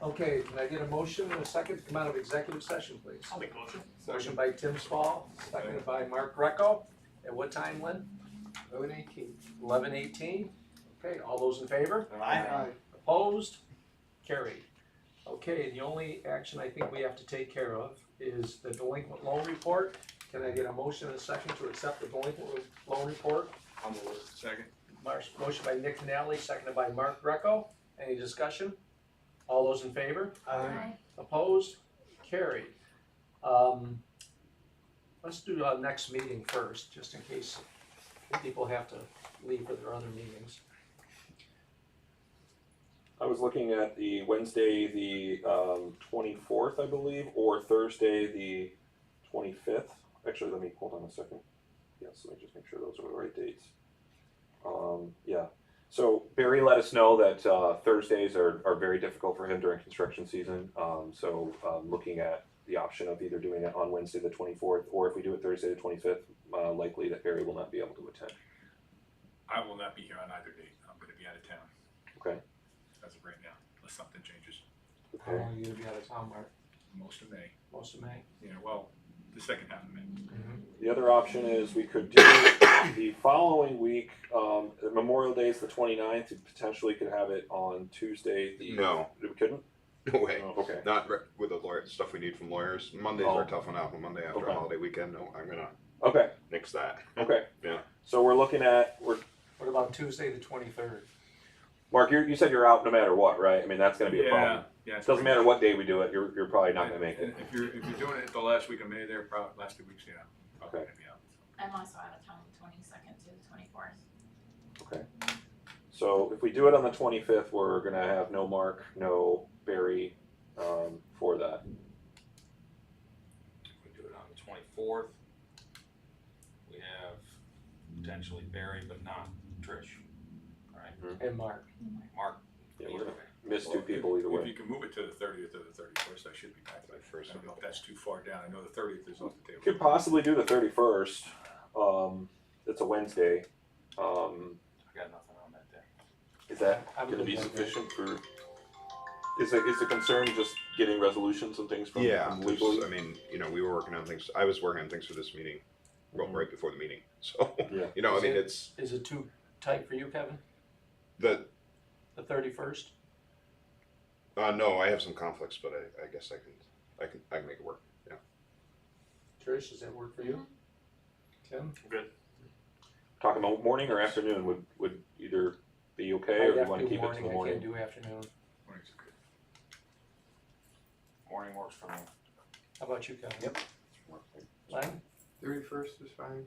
Okay, can I get a motion and a second to come out of executive session, please? I'll make a motion. Motion by Tim Spall, seconded by Mark Greco. At what time, Lynn? 11:18. 11:18. Okay, all those in favor? Aye. Opposed? Carried. Okay, the only action I think we have to take care of is the delinquent loan report. Can I get a motion and a second to accept the delinquent loan report? I'll move it. Second. Motion by Nick Nally, seconded by Mark Greco. Any discussion? All those in favor? Aye. Opposed? Carried. Let's do our next meeting first, just in case people have to leave for their other meetings. I was looking at the Wednesday, the 24th, I believe, or Thursday, the 25th. Actually, let me hold on a second. Yes, let me just make sure those are the right dates. Yeah. So Barry let us know that Thursdays are very difficult for him during construction season. Looking at the option of either doing it on Wednesday the 24th, or if we do it Thursday the 25th, likely that Barry will not be able to attend. I will not be here on either date. I'm gonna be out of town. Okay. As of right now, unless something changes. How long are you gonna be out of town, Mark? Most of May. Most of May? Yeah, well, the second half of May. The other option is we could do the following week. Memorial Day is the 29th. We potentially could have it on Tuesday. No. We couldn't? No way. Oh, okay. Not with the lawyer, stuff we need from lawyers. Mondays Oh. are tough enough, but Monday after Okay. a holiday weekend, no, I'm gonna Okay. nix that. Okay. Yeah. So we're looking at, What about Tuesday, the 23rd? Mark, you said you're out no matter what, right? I mean, that's going to be a problem. Yeah. It doesn't matter what day we do it, you're probably not going to make it. If you're doing it the last week of May, there, probably last 2 weeks, yeah. Probably Okay. gonna be out. I'm also out of town the 22nd to the 24th. Okay. So if we do it on the 25th, we're going to have no Mark, no Barry for that. We do it on the 24th. We have potentially Barry, but not Trish. Right? And Mark? Mark. Yeah, we're going to miss two people either If way. you can move it to the 30th or the 31st, I should be back by first. I don't know if that's too far down. I know the 30th is off the table. Could possibly do the 31st. It's a Wednesday. I got nothing on that day. Is that I'm going to be good that day. sufficient for? Is the concern just getting resolutions and things from Yeah, legally? I mean, we were working on things. I was working on things for this meeting, well, right before the meeting. So, Yeah. I mean, it's Is it too tight for you, Kevin? the. The 31st? No, I have some conflicts, but I guess I can make it work. Yeah. Trish, does that work for you? Tim? Good. Talking about morning or afternoon would either be okay, or I'd do you have want to do keep it to the I morning? can't do afternoon. Morning's good. Morning works for me. How about you, Kevin? Yep. Len? 31st is fine.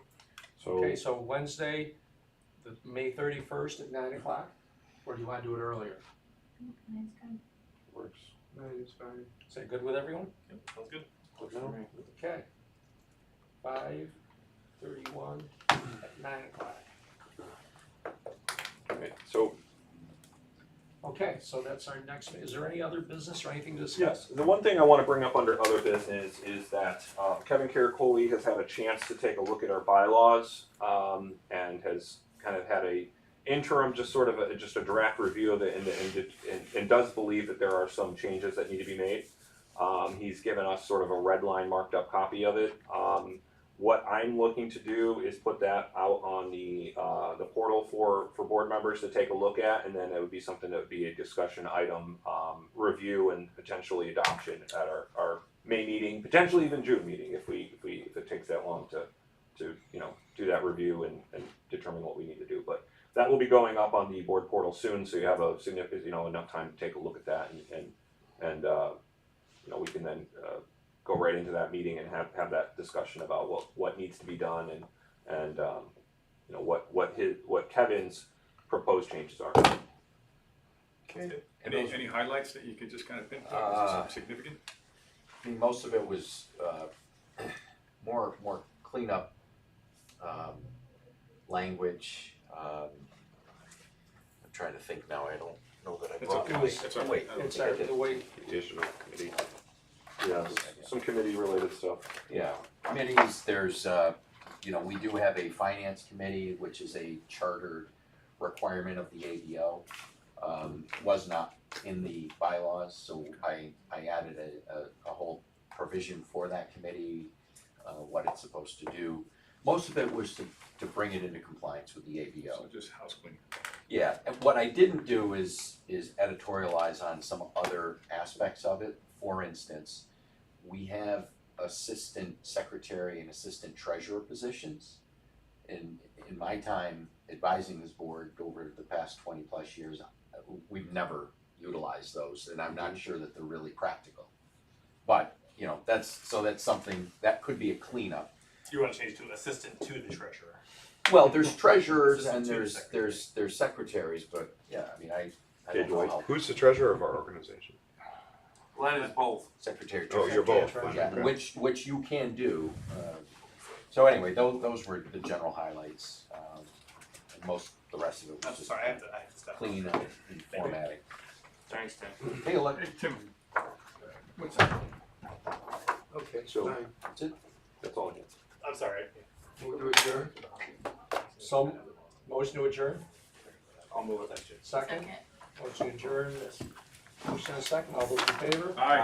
So Okay, so Wednesday, the May 31st at 9 o'clock? Or do you want to do it earlier? Nice, good. works. 9 is fine. Is that good with everyone? Sounds good. Works for me. Okay. 5:31 at 9 o'clock. Okay, so Okay, so that's our next, is there any other business or anything to discuss? yes, the one thing I want to bring up under other business is that Kevin Caracoli has had a chance to take a look at our bylaws and has kind of had a interim, just sort of just a draft review of it, and does believe that there are some changes that need to be made. He's given us sort of a red line marked up copy of it. What I'm looking to do is put that out on the portal for board members to take a look at, and then it would be something that would be a discussion item, review and potentially adoption at our May meeting, potentially even June meeting if it takes that long to do that review and determine what we need to do. But that will be going up on the board portal soon, so you have a significant enough time to take a look at that and we can then go right into that meeting and have that discussion about what needs to be done and what Kevin's proposed changes are. Okay. Any highlights that you could just kind of pinpoint? Is there something significant? I mean, most of it was more cleanup language. I'm trying to think now. I don't know that I That's brought okay. my. That's all Oh, wait, right. It's our, the way, Additional committee. Yeah, some committee related stuff. Yeah, committees, there's, we do have a finance committee, which is a chartered requirement of the ABO. was not in the bylaws, so I added a whole provision for that committee, what it's supposed to do. Most of it was to bring it into compliance with the ABO. So just house cleaning. Yeah, and what I didn't do is editorialize on some other aspects of it. For instance, we have assistant secretary and assistant treasurer positions. In my time advising this board over the past 20 plus years, we've never utilized those, and I'm not sure that they're really practical. But, you know, that's something that could be a cleanup. You wanna change to assistant to the treasurer? Well, there's treasurers and Assistant to there's secretaries, but yeah, I mean, I don't know Dwight. how. Who's the treasurer of our organization? Glenn is both. Secretary. Oh, you're both. Yeah, Okay. which you can do. So anyway, those were the general highlights. And the rest of it was just I have to stop. clean and formatting. Thanks, Tim. Take a look. Hey, Tim, What's that? Okay, So- fine. That's all I get. I'm sorry. Move to adjourn. So, motion to adjourn, I'll move with that, Jim. second, Second. motion to adjourn, motion and a second, all those in favor? aye.